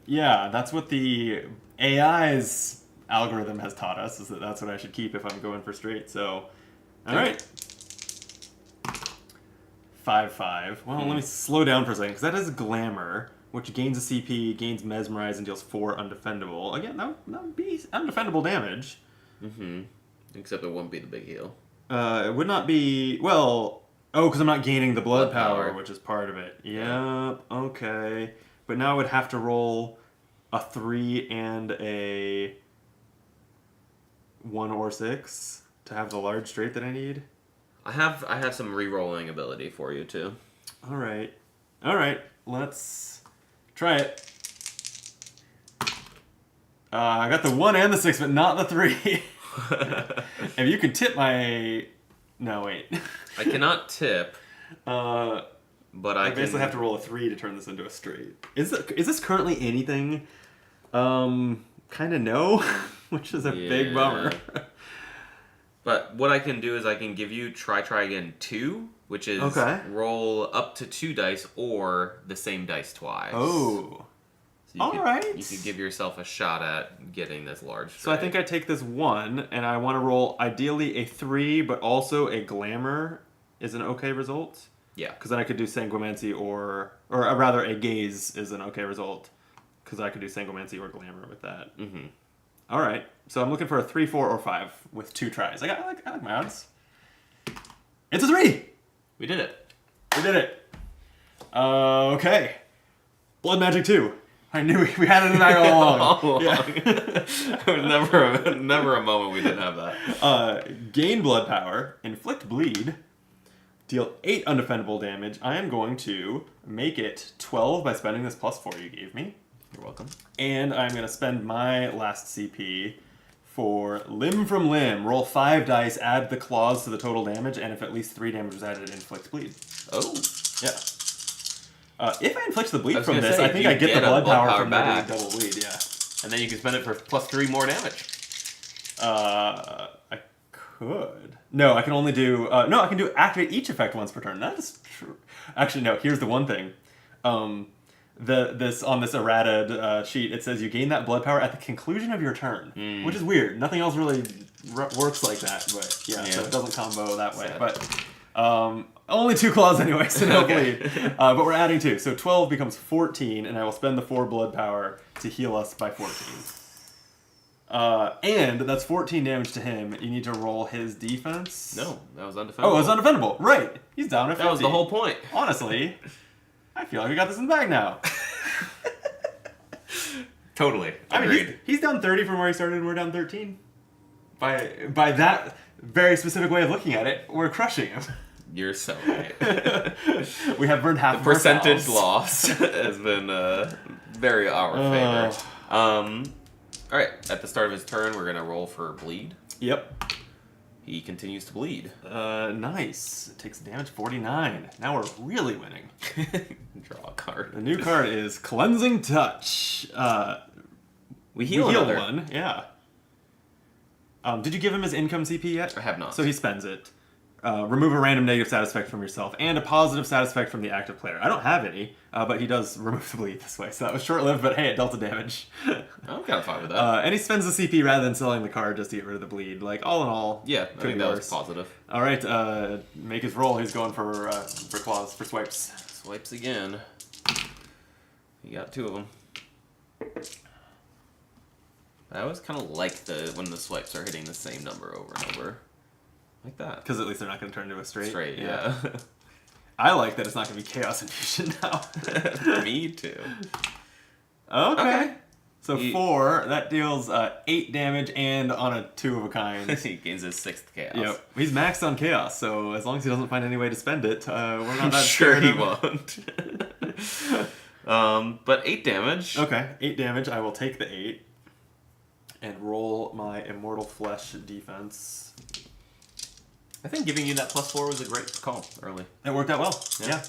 Yeah, that's what the AI's algorithm has taught us, is that that's what I should keep if I'm going for straight. So, all right. 5, 5. Well, let me slow down for a second, because that is Glamour, which gains a CP, gains Mesmerize, and deals 4 undefendable. Again, that would be undefendable damage. Mm-hmm. Except it wouldn't be the big heal. It would not be... Well... Oh, because I'm not gaining the blood power, power, which is part of it. Yep, okay. But now I would have to roll a 3 and a 1 or 6 to have the large straight that I need. I have some re-rolling ability for you too. All right. Let's try it. I got the 1 and the 6, but not the 3. If you could tip my... No, wait. I cannot tip. But I basically have to roll a 3 to turn this into a straight. Is this currently anything? Kind of no, which is a big bummer. But what I can do is I can give you try again 2, which is roll up to 2 dice or the same dice twice. Oh. So you could give yourself a shot at getting this large straight. So I think I take this 1, and I want to roll ideally a 3, but also a Glamour is an okay result. Yeah. Because then I could do Sanguimancy or rather a Gaze is an okay result. Because I could do Sanguimancy or Glamour with that. Mm-hmm. All right. So I'm looking for a 3, 4, or 5 with 2 tries. I like my odds. It's a 3. We did it. We did it. Okay. Blood Magic 2. I knew we had it in the bag all along. All along. Yeah. There was never a moment we didn't have that. Gain blood power, inflict bleed, deal 8 undefendable damage. I am going to make it 12 by spending this +4 you gave me. You're welcome. And I'm going to spend my last CP for Limb from Limb. Roll 5 dice, add the claws to the total damage, and if at least 3 damage was added, inflict bleed. Oh. Yeah. If I inflict the bleed from this, say, I think I get the blood power from back. double bleed, yeah. And then you can spend it for +3 more damage. I could. No, I can only do... no, I can do activate each effect once per turn. That is true. Actually, no, here's the one thing. On this errata sheet, it says you gain that blood power at the conclusion of your turn, which is weird. Nothing else really works like that, but yeah, so it doesn't combo that way. Sad. But only 2 claws anyway, so no bleed. But we're adding 2, so 12 becomes 14, and I will spend the 4 blood power to heal us by 14. And that's 14 damage to him. You need to roll his defense. No, that was undefendable. Oh, it was undefendable. Right. He's down at 50. That was the whole point. Honestly, I feel like we got this in the bag now. Totally. I mean, he's down 30 from where he started, and we're down 13. By that very specific way of looking at it, we're crushing him. You're so right. We have burned half the of percentage loss has been very our favor. All right, at the start of his turn, we're going to roll for bleed. Yep. He continues to bleed. Nice. It takes damage 49. Now we're really winning. Draw a card. The new card is Cleansing Touch. We heal another. 1, yeah. Did you give him his income CP yet? I have not. So he spends it. Remove a random negative stat effect from yourself and a positive stat effect from the active player. I don't have any, but he does remove the bleed this way. So that was short-lived, but hey, it dealt a damage. I'm kind of fine with that. And he spends the CP rather than selling the card just to get rid of the bleed. Like, all in all, yeah, I think that was positive. All right, make his roll. He's going for claws, for swipes. Swipes again. You got 2 of them. I always kind of like when the swipes are hitting the same number over and over. Like that. Because at least they're not going to turn into a straight. Straight, yeah. I like that it's not going to be Chaos Infusion now. Me too. Okay. So 4, that deals 8 damage and on a 2 of a kind. He gains his 6th Chaos. Yep. He's maxed on Chaos, so as long as he doesn't find any way to spend it, we're not that sure he won't. But 8 damage. Okay, 8 damage. I will take the 8 and roll my Immortal Flesh defense. I think giving you that +4 was a great call early. It worked out well. Yeah.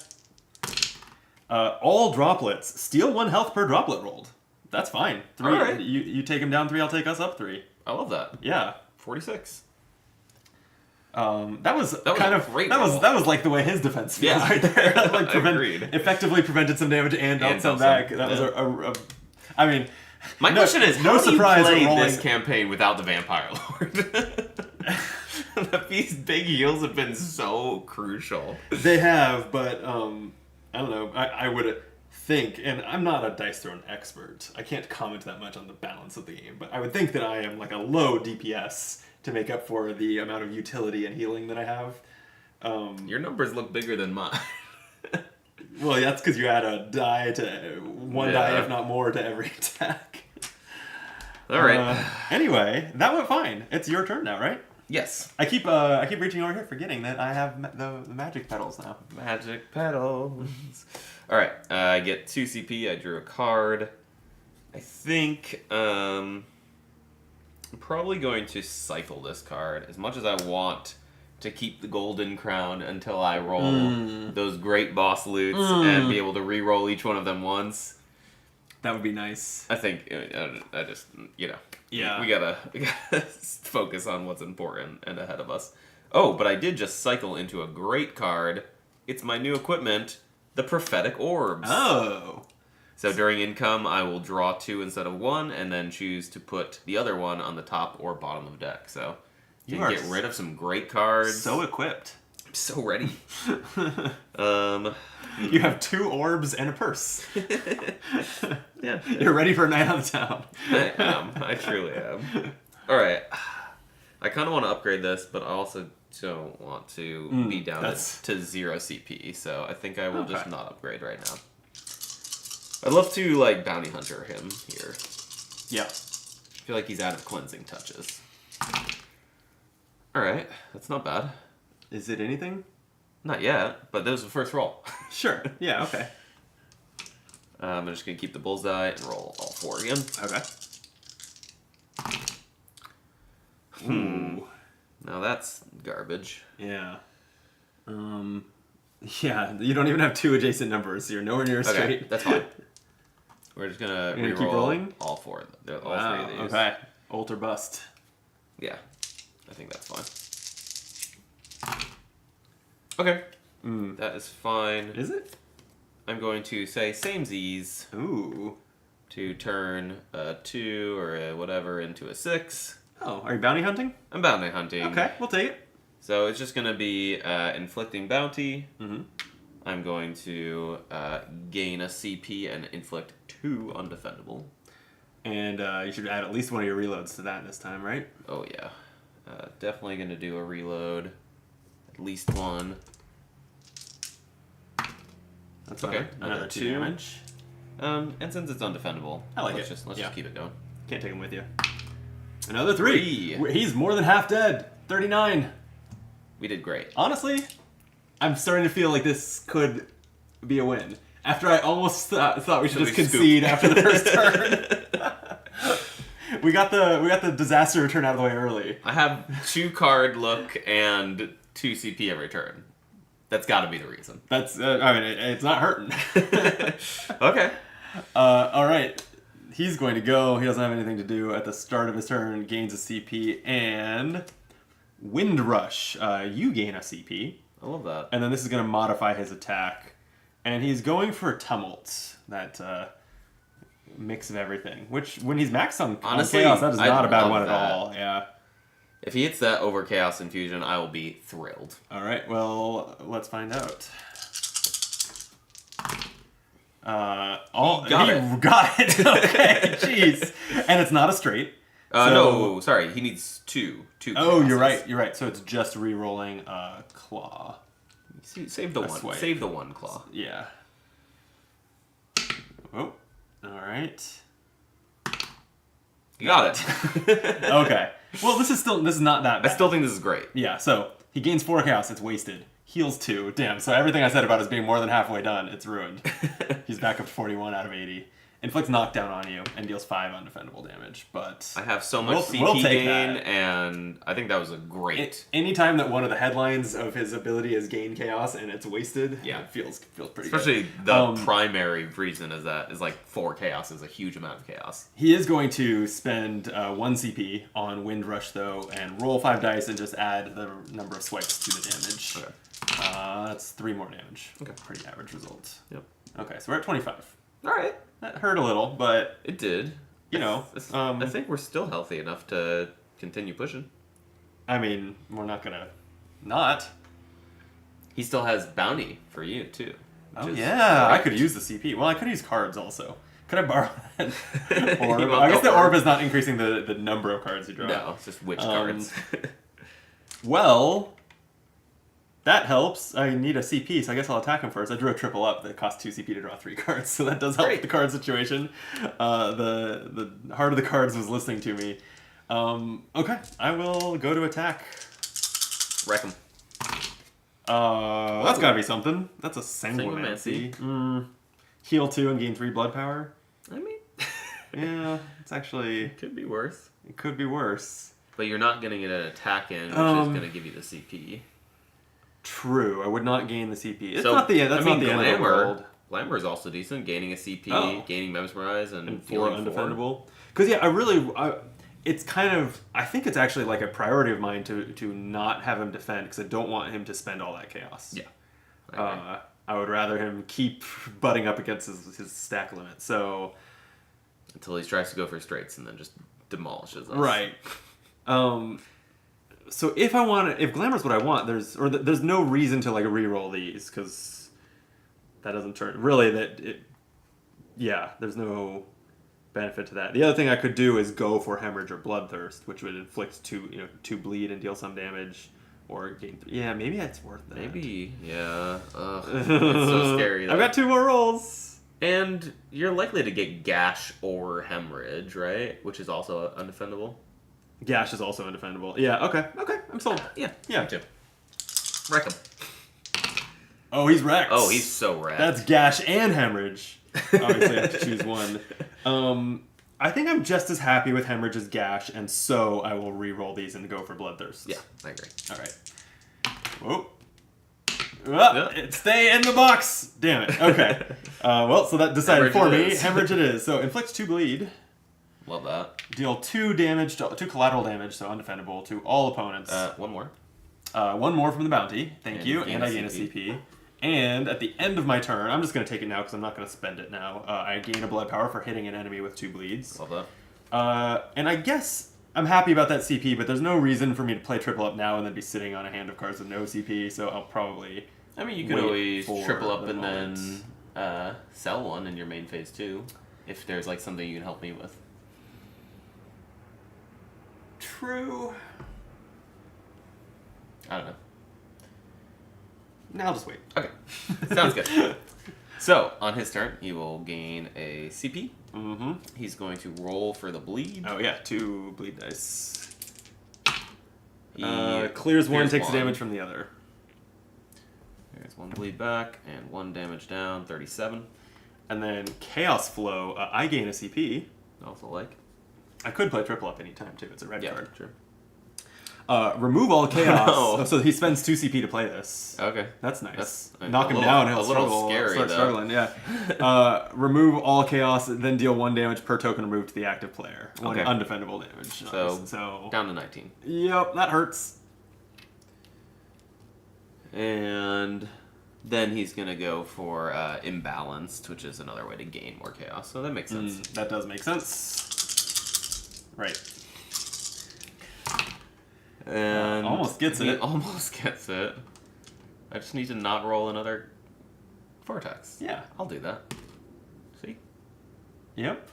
All droplets. Steal 1 health per droplet rolled. That's fine. 3. All right. You take him down 3, I'll take us up 3. I love that. Yeah. 46. That was great roll. That was like the way his defense feels right there. Like Agreed. Effectively prevented some damage and dealt some back. That was a I mean, my question is, no how do you surprise play rolling this campaign without the Vampire Lord? These big heals have been so crucial. They have, but I don't know. I would think, and I'm not a dice throne expert. I can't comment that much on the balance of the game, but I would think that I am like a low DPS to make up for the amount of utility and healing that I have. Your numbers look bigger than mine. Well, that's because you add a die to one die, if not more, to every attack. All right. Anyway, that went fine. It's your turn now, right? Yes. I keep reaching over here, forgetting that I have the magic petals now. Magic petals. All right. I get 2 CP. I drew a card. I think I'm probably going to cycle this card as much as I want to keep the golden crown until I roll those great boss loots and be able to re-roll each one of them once. That would be nice. I think I just, yeah. we gotta focus on what's important and ahead of us. Oh, but I did just cycle into a great card. It's my new equipment, the Prophetic Orbs. Oh. So during income, I will draw 2 instead of 1, and then choose to put the other one on the top or bottom of deck. So you can get rid of some great cards. So equipped. so ready. You have 2 orbs and a purse. Yeah. You're ready for a night on the town. I am. I truly am. All right. I kind of want to upgrade this, but I also don't want to be down to 0 CP, so I think I will just not upgrade right now. I'd love to, like, bounty hunter him here. Yeah. I feel like he's out of cleansing touches. Alright, that's not bad. Is it anything? Not yet, but that was the first roll. Sure. Yeah, okay. I'm just going to keep the bullseye and roll all 4 again. Okay. Ooh. Now that's garbage. Yeah. Yeah, you don't even have 2 adjacent numbers, so you're nowhere near a straight. Okay, that's fine. We're just gonna keep rolling? all 4 of them. All Wow, 3 of these. Okay. Ult or bust. Yeah, I think that's fine. Okay, that is fine. Is it? I'm going to say same Z's Ooh. to turn a 2 or a whatever into a 6. Oh, are you bounty hunting? I'm bounty hunting. Okay, we'll take it. So it's just going to be inflicting bounty. Mm-hmm. I'm going to gain a CP and inflict 2 undefendable. And you should add at least one of your reloads to that this time, right? Oh, yeah. Definitely going to do a reload. At least 1. That's okay. Another 2 damage. And since it's undefendable, I like let's it. just keep it going. Can't take him with you. Another 3. He's more than half dead. 39. We did great. Honestly, I'm starting to feel like this could be a win. After I almost thought we should just concede after the first turn. we got the disaster return out of the way early. I have 2 card look and 2 CP every turn. That's got to be the reason. That's I mean it's not hurting. Okay. All right. He's going to go. He doesn't have anything to do at the start of his turn. Gains a CP and Wind Rush. You gain a CP. I love that. And then this is going to modify his attack. And he's going for Tumult. That mix of everything. Which, when he's maxed on Chaos, that is not a bad one at all. Yeah. If he hits that over Chaos Infusion, I will be thrilled. All right. Well, let's find out. Got it. Okay. Jeez. And it's not a straight. No, sorry. He needs 2. 2 Oh, chaoses. you're right. So it's just re-rolling Claw. Save the one. Swipe. Save the 1 claw. Yeah. Oh. All right. You got it. Okay. Well, this is not that bad. I still think this is great. Yeah. So he gains 4 chaos. It's wasted. Heals 2. Damn. So everything I said about us being more than halfway done, it's ruined. He's back up to 41 out of 80. Inflicts knockdown on you and deals 5 undefendable damage. But I have so much CP gain, and I think that was a great. Anytime that one of the headlines of his ability is gain chaos and it's wasted, yeah, it feels pretty Especially good. the primary reason is like 4 chaos is a huge amount of chaos. He is going to spend 1 CP on Wind Rush, though, and roll 5 dice and just add the number of swipes to the damage. Okay. That's 3 more damage. Okay. Pretty average result. Yep. Okay, so we're at 25. All right. That hurt a little, but it did. You know, I think we're still healthy enough to continue pushing. I mean, we're not gonna not. He still has bounty for you too. Oh yeah, I could use the CP. Well, I could use cards also. Could I borrow that orb? I guess the orb is not increasing the number of cards you draw. No, it's just which cards. Well, that helps. I need a CP, so I guess I'll attack him first. I drew a triple up that cost 2 CP to draw 3 cards, so that does help the card situation. The heart of the cards was listening to me. Okay, I will go to attack. Wreck him. That's gotta be something. That's a Sanguimancy. Heal 2 and gain 3 blood power. I mean, yeah, it's actually... It could be worse. It could be worse. But you're not getting an attack in, which is going to give you the CP. True, I would not gain the CP. It's not the end. That's not the end of the world. Glamour is also decent, gaining a CP, gaining Mesmerize, and 4 undefendable. Because yeah, it's kind of. I think it's actually like a priority of mine to not have him defend because I don't want him to spend all that chaos. Yeah. I would rather him keep butting up against his stack limit. So until he tries to go for straights and then just demolishes us. Right. So if Glamour's what I want, there's no reason to like re-roll these because that doesn't turn really there's no benefit to that. The other thing I could do is go for Hemorrhage or Bloodthirst, which would inflict two bleed and deal some damage, or gain 3. Yeah, maybe that's worth that. Maybe, yeah. Ugh, it's so scary. Though. I've got 2 more rolls, and you're likely to get Gash or Hemorrhage, right? Which is also undefendable. Gash is also undefendable. Yeah. Okay. I'm sold. Yeah. Me too. Wreck him. Oh, he's wrecked. Oh, he's so wrecked. That's Gash and Hemorrhage. Obviously, I have to choose one. I think I'm just as happy with Hemorrhage as Gash, and so I will re-roll these and go for Bloodthirst. Yeah, I agree. All right. Whoa. Stay in the box! Damn it. Okay. So that decided for me. Hemorrhage it is. So inflict 2 bleed. Love that. Deal 2 damage, 2 collateral damage, so undefendable, to all opponents. One more. 1 more from the bounty. Thank you. And I gain a CP. And at the end of my turn, I'm just going to take it now because I'm not going to spend it now. I gain a blood power for hitting an enemy with 2 bleeds. Love that. And I guess I'm happy about that CP, but there's no reason for me to play triple up now and then be sitting on a hand of cards with no CP, so I'll probably. I mean, you could always triple up and then sell one in your main phase too, if there's like something you can help me with. True. I don't know. Now I'll just wait. Okay. Sounds good. So, on his turn, he will gain a CP. Mm-hmm. He's going to roll for the bleed. Oh, yeah. 2 bleed dice. He clears 1, takes damage from the other. There's 1 bleed back and 1 damage down, 37. And then Chaos Flow, I gain a CP. Also like. I could play triple up anytime, too. It's a red card. Sure. Remove all chaos. Oh. So he spends 2 CP to play this. Okay. That's nice. That's Knock him down, he'll start struggling, yeah. Remove all chaos, then deal 1 damage per token removed to the active player. 1 undefendable damage. So down to 19. Yep, that hurts. And then he's going to go for imbalanced, which is another way to gain more chaos. So that makes sense. That does make sense. Right. And almost gets it. Almost gets it. I just need to not roll another vortex. Yeah. I'll do that. See? Yep.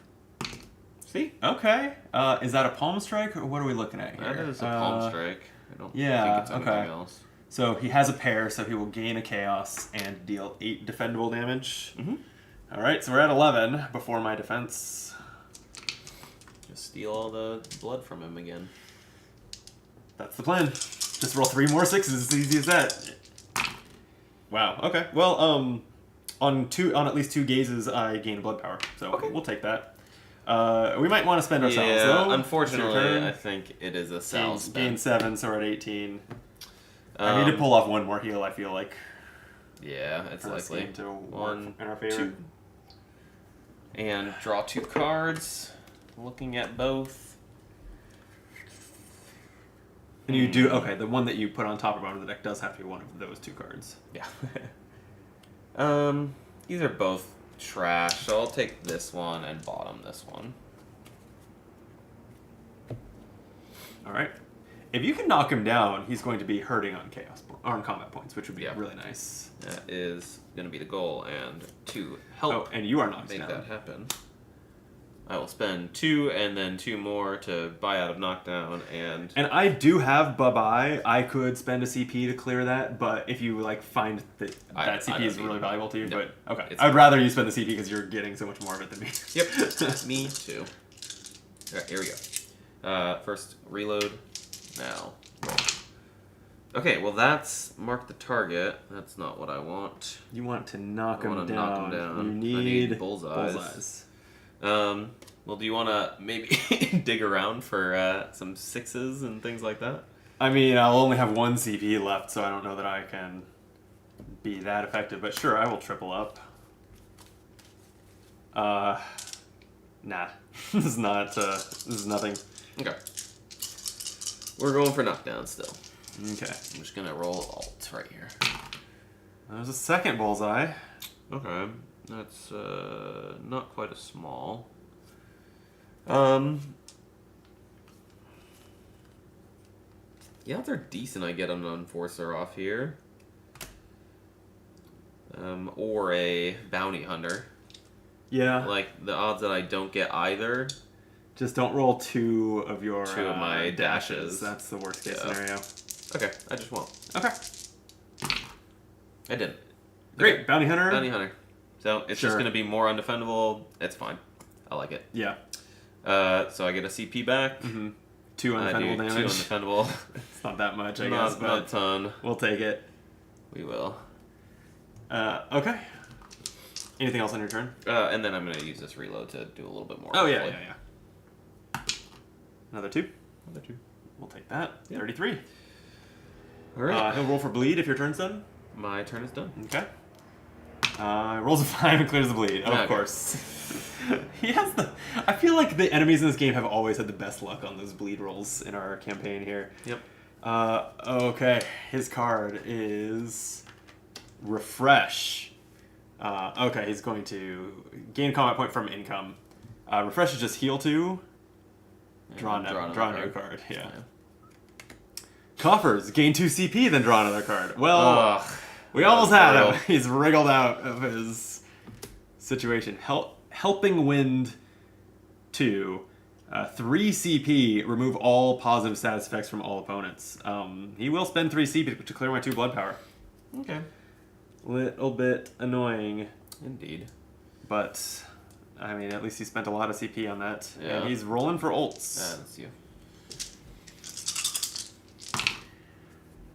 See? Okay. Is that a palm strike, or what are we looking at here? That is a palm strike. I don't think it's anything else. So he has a pair, so he will gain a chaos and deal 8 defendable damage. Mm-hmm. Alright, so we're at 11 before my defense. Just steal all the blood from him again. That's the plan. Just roll 3 more 6s. It's easy as that. Wow. Okay. Well, on at least 2 gazes, I gain blood power. So we'll take that. We might want to spend ourselves though. Unfortunately, I think it is a sell spend. Gain 7, so we're at 18. I need to pull off 1 more heal. I feel like. Yeah, it's likely. To 1 in our favor. 2. And draw 2 cards. Looking at both. And you do the one that you put on top or bottom of the deck does have to be one of those 2 cards. Yeah. These are both trash, so I'll take this one and bottom this one. All right. If you can knock him down, he's going to be hurting on on combat points, which would be really nice. That is going to be the goal, and to help and you are knocked make down. that happen, I will spend 2 and then 2 more to buy out of knockdown, and I do have bye-bye. I could spend a CP to clear that, but if you find that CP is really valuable to you, but okay, I'd rather you spend the CP because you're getting so much more of it than me. Yep, me too. All right, here we go. First reload. Now roll. Okay, well that's mark the target. That's not what I want. You want to knock him down. Knock him down. You need, I need bullseyes. Well, do you want to maybe dig around for some 6s and things like that? I mean, I'll only have 1 CP left, so I don't know that I can be that effective. But sure, I will triple up. Nah. This is nothing. Okay. We're going for knockdown still. Okay. I'm just going to roll alt right here. There's a second bullseye. Okay. That's not quite as small. The odds are decent I get an Enforcer off here. Or a Bounty Hunter. Yeah. Like, the odds that I don't get either... Just don't roll two of my dashes. That's the worst case scenario. Okay, I just won't. Okay. I didn't. Great. Okay. Bounty Hunter. Bounty Hunter. So it's just going to be more undefendable. It's fine. I like it. Yeah. So I get a CP back. Mm-hmm. 2 undefendable damage. 2 undefendable. It's not that much, I guess. But not a ton. We'll take it. We will. Okay. Anything else on your turn? And then I'm going to use this reload to do a little bit more. Oh, yeah. Another 2. Another 2. We'll take that. Yeah. 33. All right. He'll roll for bleed if your turn's done. My turn is done. Okay. Rolls a 5 and clears the bleed. Of course. He has the... I feel like the enemies in this game have always had the best luck on those bleed rolls in our campaign here. Yep. Okay. His card is... Refresh. Okay, he's going to gain a combat point from income. Refresh is just heal 2. Draw a new card. Yeah. Coffers, gain 2 CP, then draw another card. Well, we almost had him. He's wriggled out of his situation. Helping Wind 2. 3 CP, remove all positive status effects from all opponents. He will spend 3 CP to clear my 2 blood power. Okay. Little bit annoying. Indeed. But, I mean, at least he spent a lot of CP on that. Yeah. And he's rolling for ults. That's you.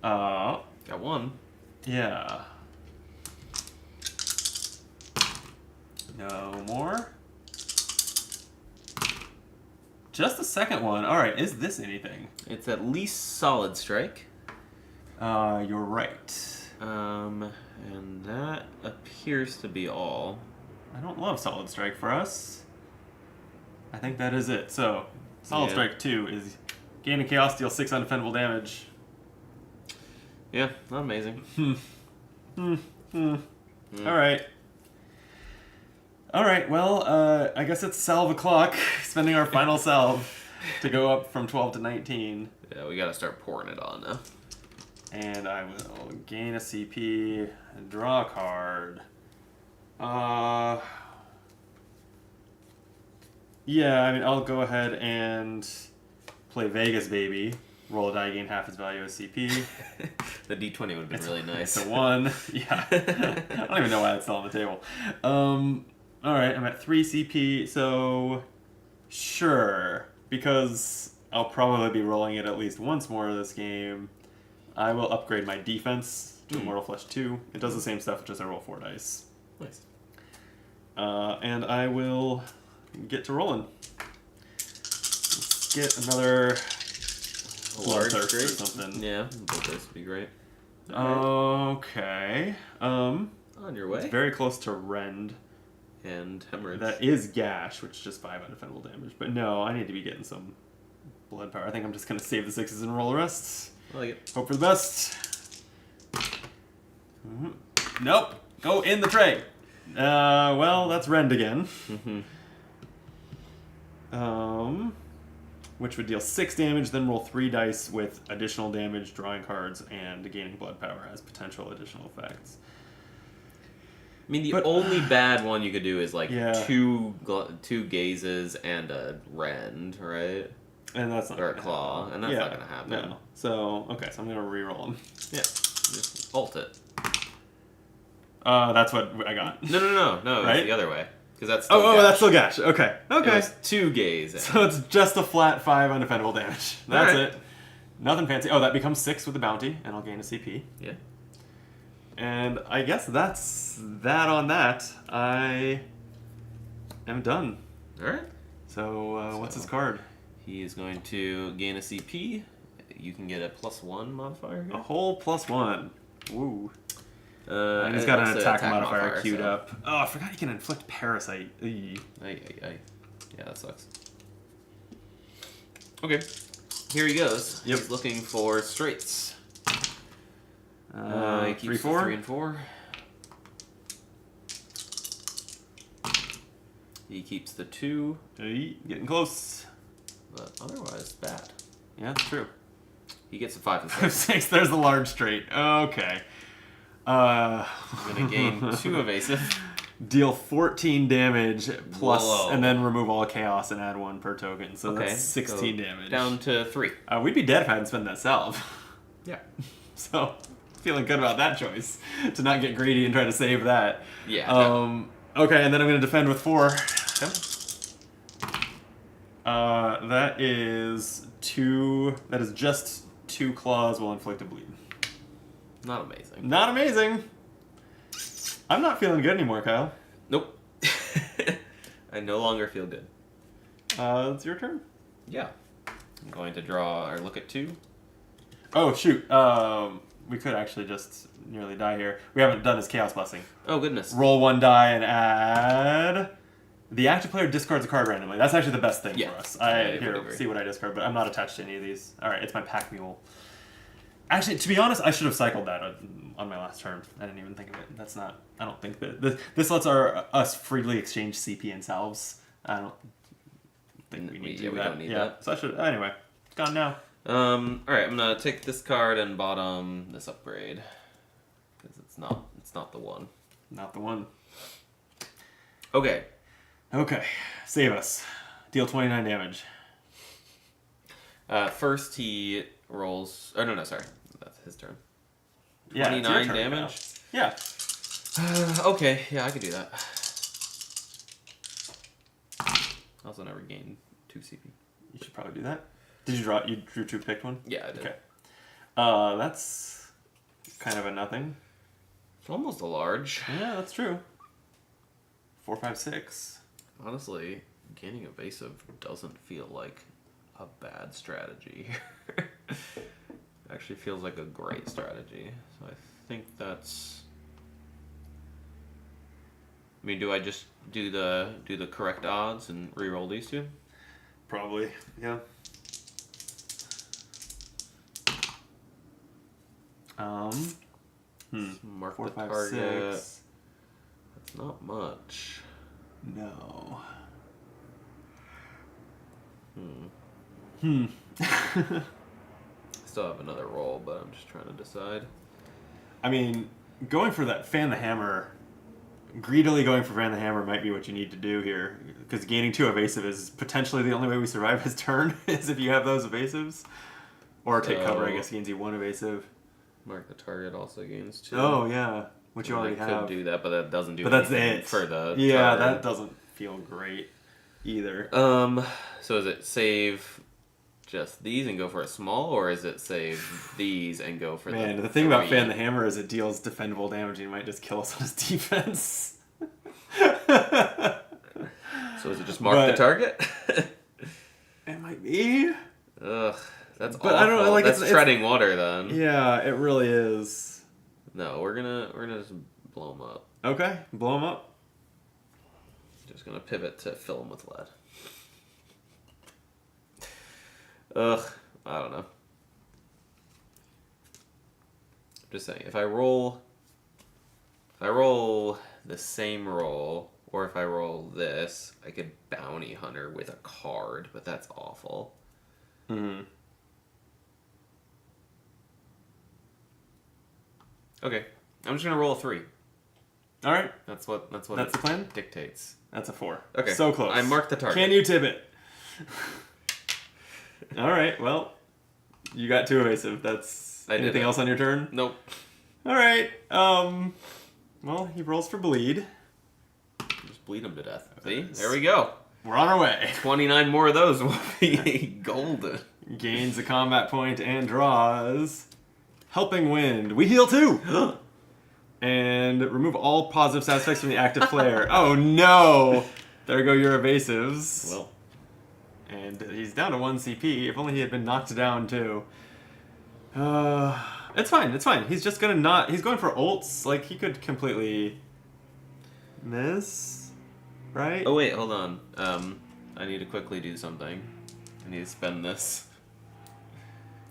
Got 1. Yeah. No more. Just the second one. Alright, is this anything? It's at least solid strike. You're right. And that appears to be all. I don't love Solid Strike for us. I think that is it. So, Solid Strike 2 is gain a Chaos, deal 6 undefendable damage. Yeah, not amazing. Alright. Alright, well, I guess it's salve o'clock. Spending our final salve to go up from 12 to 19. Yeah, we gotta start pouring it on now. And I will gain a CP and draw a card. Yeah, I mean, I'll go ahead and play Vegas Baby. Roll a die, gain half its value as CP. The D20 would have been really nice. It's a 1. Yeah. I don't even know why that's still on the table. Alright, I'm at 3 CP, so... Sure. Because I'll probably be rolling it at least once more this game. I will upgrade my defense to Immortal Flesh 2. It does the same stuff, just I roll 4 dice. Nice. And I will get to rolling. Let's get another Bloodthirst or something. Yeah, Bloodthirst would be great. Okay. On your way. It's very close to Rend. And Hemorrhage. That is Gash, which is just 5 undefendable damage. But no, I need to be getting some blood power. I think I'm just going to save the 6s and roll the rest. I like it. Hope for the best. Nope. Go in the tray. Well, that's Rend again. Which would deal 6 damage, then roll 3 dice with additional damage, drawing cards, and gaining blood power as potential additional effects. I mean, the only bad one you could do is like two gazes and a Rend, right? And that's not or a claw, and that's not gonna happen. No. So okay, so I'm gonna re-roll them. Yeah, just ult it. That's what I got. No. Right? It's the other way, because that's still Gash. That's still Gash. Okay. It was 2 gaze. So it's just a flat 5 undefendable damage. That's it. Nothing fancy. Oh, that becomes 6 with the bounty, and I'll gain a CP. Yeah. And I guess that's that on that. I am done. All right. So what's his card? He is going to gain a CP. You can get a +1 modifier here. A whole +1. Woo. And he's got an attack modifier queued up. Oh, I forgot he can inflict Parasite. Yeah, that sucks. Okay. Here he goes. Yep. He's looking for straights. He keeps 3-4? 3 and 4. He keeps the 2. Hey, getting close. But otherwise, bad. Yeah, that's true. He gets a 5 and 6. 6. There's the large straight. Okay. I'm gonna gain 2 evasive. Deal 14 damage plus, Whoa. and then remove all chaos and add 1 per token. So that's 16 damage. Down to 3. We'd be dead if I hadn't spent that salve. Yeah. So, feeling good about that choice. To not get greedy and try to save that. Yeah. Okay, and then I'm going to defend with 4. Okay. That is 2. That is just 2 claws will inflict a bleed. Not amazing. Not amazing. I'm not feeling good anymore, Kyle. Nope. I no longer feel good. It's your turn. Yeah. I'm going to draw or look at 2. Oh, shoot. We could actually just nearly die here. We haven't done his Chaos Blessing. Oh, goodness. Roll 1 die and add... The active player discards a card randomly. That's actually the best thing for us. Here, see what I discard, but I'm not attached to any of these. Alright, it's my pack mule. Actually, to be honest, I should have cycled that on my last turn. I didn't even think of it. That's not... I don't think that... This lets us freely exchange CP and salves. I don't think we need to do that. We don't need that. So I should... Anyway, it's gone now. Alright, I'm gonna take this card and bottom this upgrade. Because it's not the one. Not the one. Okay. Okay. Save us. Deal 29 damage. First he rolls... Oh, no, sorry. That's his turn. Yeah, 29 damage? Yeah. Okay, yeah, I could do that. I also never gained 2 CP. You should probably do that. Did you draw? You drew 2, picked 1? Yeah, I did. Okay. That's kind of a nothing. It's almost a large. Yeah, that's true. 4, 5, 6. Honestly, gaining evasive doesn't feel like a bad strategy. Actually feels like a great strategy. So I think that's... I mean, do I just do the correct odds and re-roll these 2? Probably, yeah. Mark 4, the 5, target. 6. That's not much. No. Still have another roll, but I'm just trying to decide. I mean, going for that Fan the Hammer, greedily going for Fan the Hammer might be what you need to do here. Because gaining 2 evasive is potentially the only way we survive his turn, is if you have those evasives. Or take cover, I guess, gains you 1 evasive. Mark the target also gains 2. Oh, yeah. Which you already have. I could do that, but that doesn't do but that's anything it. for the Yeah, turn. that doesn't feel great either. So is it save just these and go for a small, or is it save these and go for Man, the the thing about 3? Fan the Hammer is it deals defendable damage and he might just kill us on his defense. So is it just mark the target? It might be. Ugh, that's But awful. I don't know, like, that's it's treading water then. Yeah, it really is. No, we're gonna just blow them up. Okay, blow him up. Just gonna pivot to fill them with lead. Ugh, I don't know. Just saying, if I roll the same roll, or if I roll this, I could bounty hunter with a card, but that's awful. Mm-hmm. Okay, I'm just gonna roll a 3. All right, That's what that's the plan. dictates. That's a 4. Okay, so close. I marked the target. Can you tib it? All right, well, you got 2 evasive. That's anything else on your turn? Nope. All right. Well, he rolls for bleed. Just bleed him to death. See, there we go. We're on our way. 29 more of those will be golden. Gains a combat point and draws Helping Wind. We heal 2. And remove all positive side effects from the active player. Oh no! There go your evasives. Well. And he's down to 1 CP. If only he had been knocked down too. It's fine. It's fine. He's just gonna not. He's going for ults. Like he could completely miss, right? Oh wait, hold on. I need to quickly do something. I need to spend this.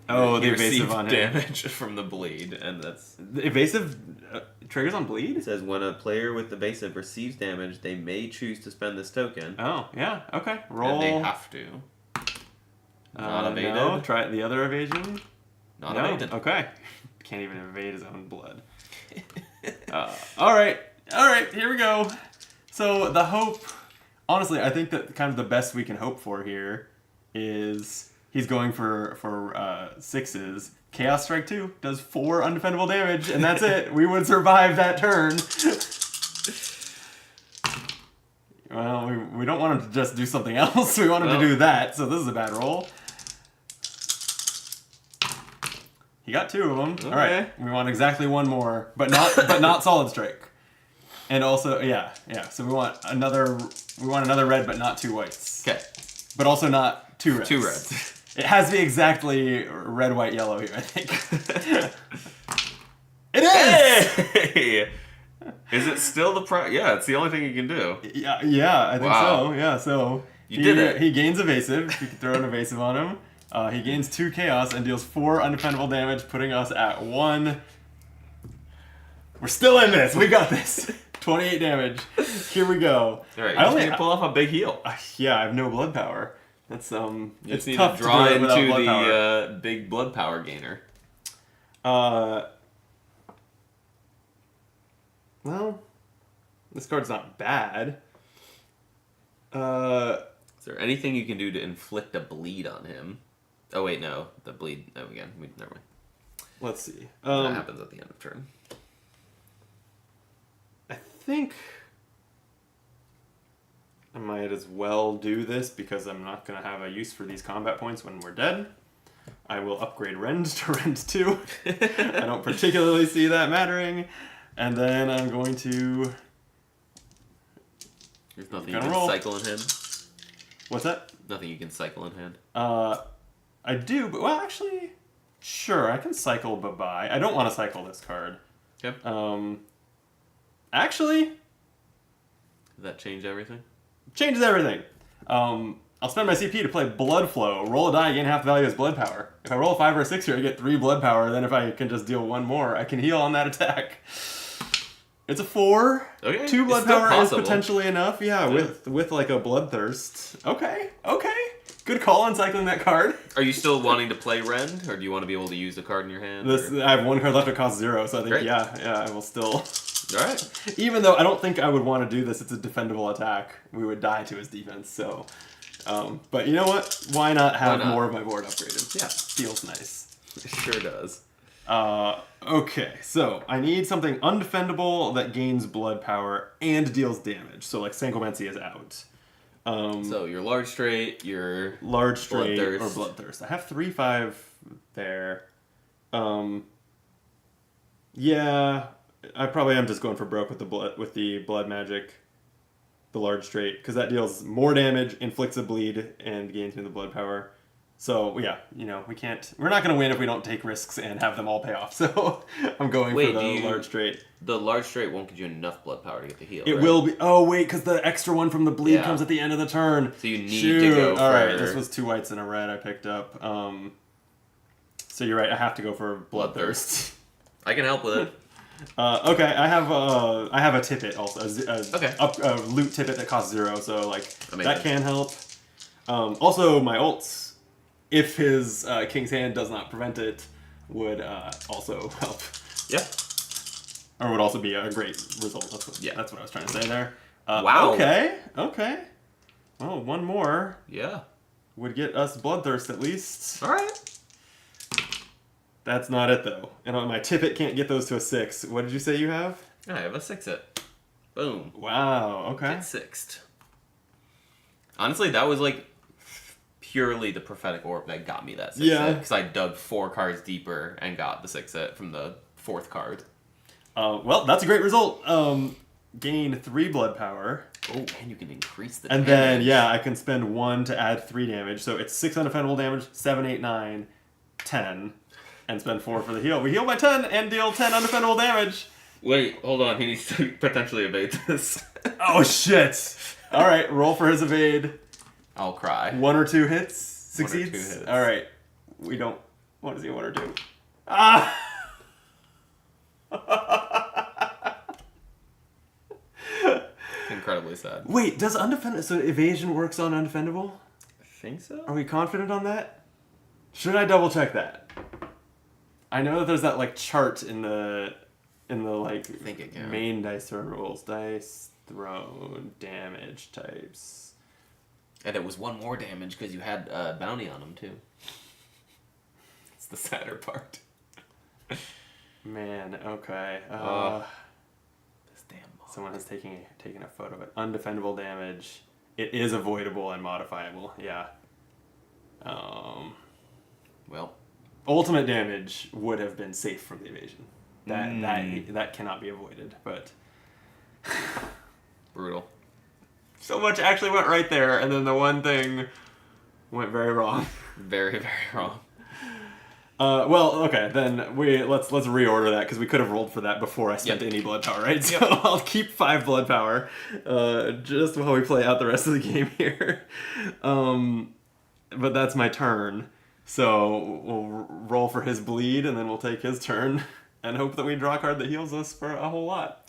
Oh, the He evasive received on damage from the bleed, and that's. The evasive triggers on bleed. It says when a player with evasive receives damage, they may choose to spend this token. Oh yeah. Okay. Roll. And they have to. Not evaded. No. Try the other evasion. Not evaded. Okay. Can't even evade his own blood. Alright, here we go. So the hope, honestly, I think that kind of the best we can hope for here is he's going for 6s. Chaos Strike 2 does 4 undefendable damage, and that's it. We would survive that turn. Well, we don't want him to just do something else. We want him to do that, so this is a bad roll. He got 2 of them. Okay. All right, we want exactly 1 more, but not Solid Strike. And also, yeah. So we want another red, but not 2 whites. Okay. But also not 2 reds. 2 reds. It has to be exactly red, white, yellow here, I think. It is! Hey! Is it still the price? Yeah, it's the only thing you can do. Yeah, I think so. Yeah, so you did it. He gains evasive. You can throw an evasive on him. He gains 2 chaos and deals 4 undefendable damage, putting us at 1. We're still in this. We got this. 28 damage. Here we go. All right, you need to pull off a big heal. Yeah, I have no blood power. That's You it's just need tough to draw to do it into the big blood power gainer. Well, this card's not bad. Is there anything you can do to inflict a bleed on him? Oh wait, no, the bleed. Oh, again, never mind. Let's see. That happens at the end of turn. I think I might as well do this because I'm not going to have a use for these combat points when we're dead. I will upgrade Rend to Rend 2. I don't particularly see that mattering. And then I'm going to... There's nothing you can cycle in hand? What's that? Nothing you can cycle in hand? I do, but well, actually, sure, I can cycle bye-bye. I don't want to cycle this card. Okay. Actually... Does that change everything? Changes everything. I'll spend my CP to play Blood Flow. Roll a die, gain half the value as blood power. If I roll a 5 or a 6 here, I get 3 blood power. Then if I can just deal 1 more, I can heal on that attack. It's a 4. Okay. 2 blood power is potentially enough. Yeah, with like a Bloodthirst. Okay. Good call on cycling that card. Are you still wanting to play Rend, or do you want to be able to use the card in your hand? I have 1 card left that costs 0, so I think Great. yeah, I will still. All right. Even though I don't think I would want to do this, it's a defendable attack. We would die to his defense, so. But you know what? Why not have more of my board upgraded? Yeah. Feels nice. It sure does. Okay, so I need something undefendable that gains blood power and deals damage. So like Sankomancy is out. So your large straight, your large straight Bloodthirst. or Bloodthirst. I have 3/5 there. Yeah, I probably am just going for broke with the blood magic, the large straight, because that deals more damage, inflicts a bleed, and gains me the blood power. So yeah, we're not gonna win if we don't take risks and have them all pay off. So I'm going for the large straight. The large straight won't give you enough blood power to get the heal. It will be. Oh wait, because the extra one from the bleed comes at the end of the turn. So you need to go for. All right, this was 2 whites and a red I picked up. So you're right. I have to go for Bloodthirst. I can help with it. Okay, I have a tippet also. Okay. A loot tippet that costs 0, so like Amazing. that can help. Also, my ults, if his King's Hand does not prevent it, would also help. Yeah. Or would also be a great result. That's what I was trying to say there. Wow. Okay. Well, 1 more. Yeah. Would get us Bloodthirst at least. All right. That's not it though. And my tippet can't get those to a 6. What did you say you have? I have a 6-it. Boom. Wow. Okay. Get 6'd. Honestly, that was like purely the prophetic orb that got me that 6-it. Yeah. Because I dug 4 cards deeper and got the 6-it from the 4th card. Well, that's a great result. Gain 3 blood power. Oh, and you can increase the and damage. then, I can spend 1 to add 3 damage. So it's 6 undefendable damage, 7, 8, 9, 10. And spend 4 for the heal. We heal by 10 and deal 10 undefendable damage. Wait, hold on. He needs to potentially evade this. Oh, shit. All right, roll for his evade. I'll cry. 1 or 2 hits? Succeeds? 1 or 2 hits. All right. We don't want to see 1 or 2. Ah! Incredibly sad. Wait, does undefendable... So evasion works on undefendable? I think so. Are we confident on that? Should I double check that? I know that there's that like chart in the like I think it can. main dice throw rules. Dice throw damage types. And it was 1 more damage because you had bounty on him too. It's the sadder part. Man, okay. This damn mod. Someone has taken a photo of it. Undefendable damage. It is avoidable and modifiable. Yeah. Well, ultimate damage would have been safe from the evasion. That cannot be avoided. But brutal. So much actually went right there, and then the one thing went very wrong. Very, very wrong. Well, okay, then let's reorder that because we could have rolled for that before I spent any blood power, right? So I'll keep 5 blood power, just while we play out the rest of the game here. But that's my turn, so we'll roll for his bleed, and then we'll take his turn, and hope that we draw a card that heals us for a whole lot.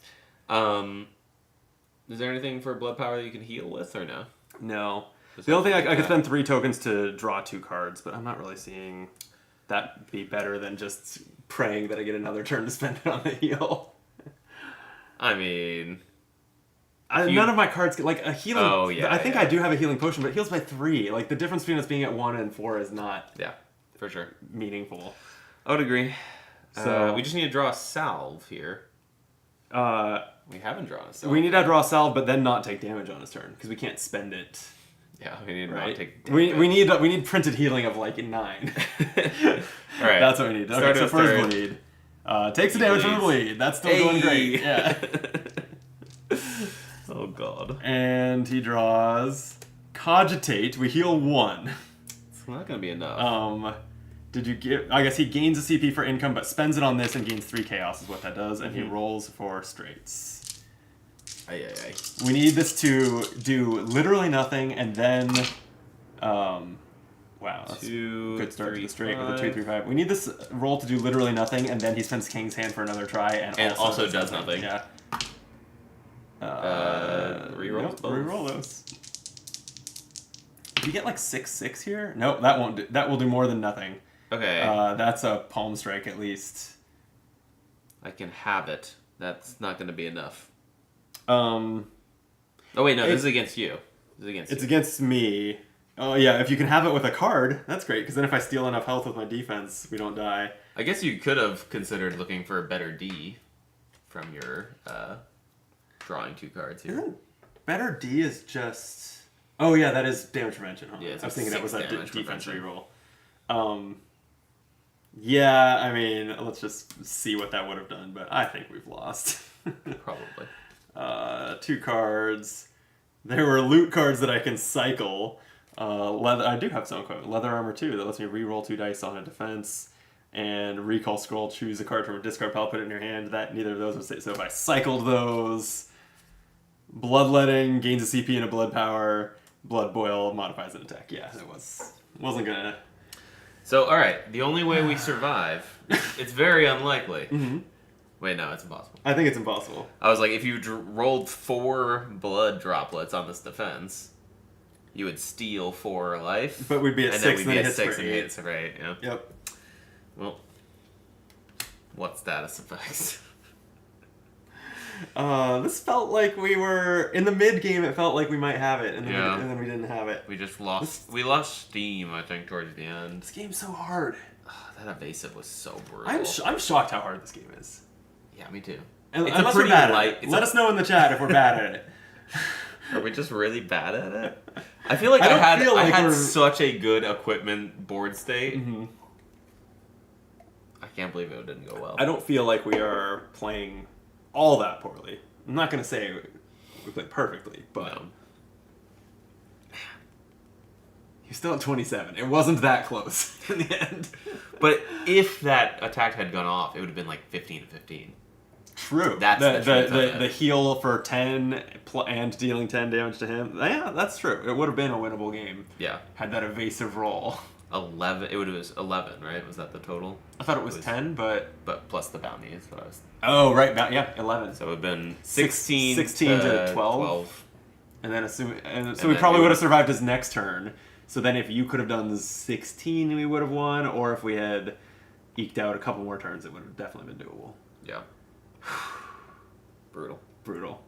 Is there anything for blood power that you can heal with, or no? No. The only thing I could spend 3 tokens to draw 2 cards, but I'm not really seeing that be better than just praying that I get another turn to spend it on the heal. I mean, none of my cards get like a healing. Oh yeah, I think I do have a healing potion, but it heals by 3. Like the difference between us being at 1 and 4 is not. Yeah, for sure. Meaningful. I would agree. So we just need to draw a salve here. We haven't drawn a salve. We need to draw a salve, but then not take damage on his turn because we can't spend it. Yeah, we need to not take damage. We need printed healing of like 9. All right, that's what we need. Okay, so first bleed. Takes the damage from the bleed. That's still going great. Yeah. Oh god. And he draws Cogitate. We heal 1. It's not gonna be enough. Did you give? I guess he gains a CP for income, but spends it on this and gains 3 chaos is what that does, and he rolls for straights. We need this to do literally nothing, and then, wow, that's a good start to the straight with a 2, 3, 5. We need this roll to do literally nothing, and then he spends King's Hand for another try, and also does nothing. Yeah. Reroll nope, both. Reroll those. Do you get like 6/6 here? No, that won't. That will do more than nothing. Okay. That's a palm strike at least. I can have it. That's not going to be enough. Oh wait, no, this is against you. It's against me. Oh yeah, if you can have it with a card, that's great. Because then if I steal enough health with my defense, we don't die. I guess you could have considered looking for a better D from your drawing 2 cards here. Isn't better D is just. Oh yeah, that is damage prevention. Huh? Yeah, I was thinking that was a defense prevention. reroll. Yeah, I mean, let's just see what that would have done, but I think we've lost. Probably. 2 cards. There were loot cards that I can cycle. Leather. I do have some equipment. Leather armor 2 that lets me re-roll 2 dice on a defense. And recall scroll. Choose a card from a discard pile. Put it in your hand. That neither of those would stay. So if I cycled those, bloodletting gains a CP and a blood power. Blood boil modifies an attack. Yeah, it wasn't gonna. So all right, the only way we survive. It's very unlikely. Mm-hmm. Wait, no, it's impossible. I think it's impossible. I was like, if you rolled 4 blood droplets on this defense, you would steal 4 life. But we'd be at 6 and then and we'd be at 6 and 8. hits, right? Yeah. Yep. Well, what status effects? This felt like we were in the mid game. It felt like we might have it, and then we didn't have it. We just lost. We lost steam, I think, towards the end. This game's so hard. That evasive was so brutal. I'm shocked how hard this game is. Yeah, me too. And unless we're bad at it. Let us know in the chat if we're bad at it. Are we just really bad at it? I feel like I had such a good equipment board state. Mm-hmm. I can't believe it didn't go well. I don't feel like we are playing all that poorly. I'm not going to say we played perfectly, but no. You're still at 27. It wasn't that close in the end. But if that attack had gone off, it would have been like 15-15. True. That's the heal for 10 and dealing 10 damage to him. Yeah, that's true. It would have been a winnable game. Yeah. Had that evasive roll. 11. It would have been 11, right? Was that the total? I thought it was 10, but plus the bounty is what I was. Oh, right. Yeah, 11. So it would have been 16 to 12. And then so we probably would have survived his next turn. So then if you could have done 16, we would have won. Or if we had eked out a couple more turns, it would have definitely been doable. Yeah. Brutal. Brutal.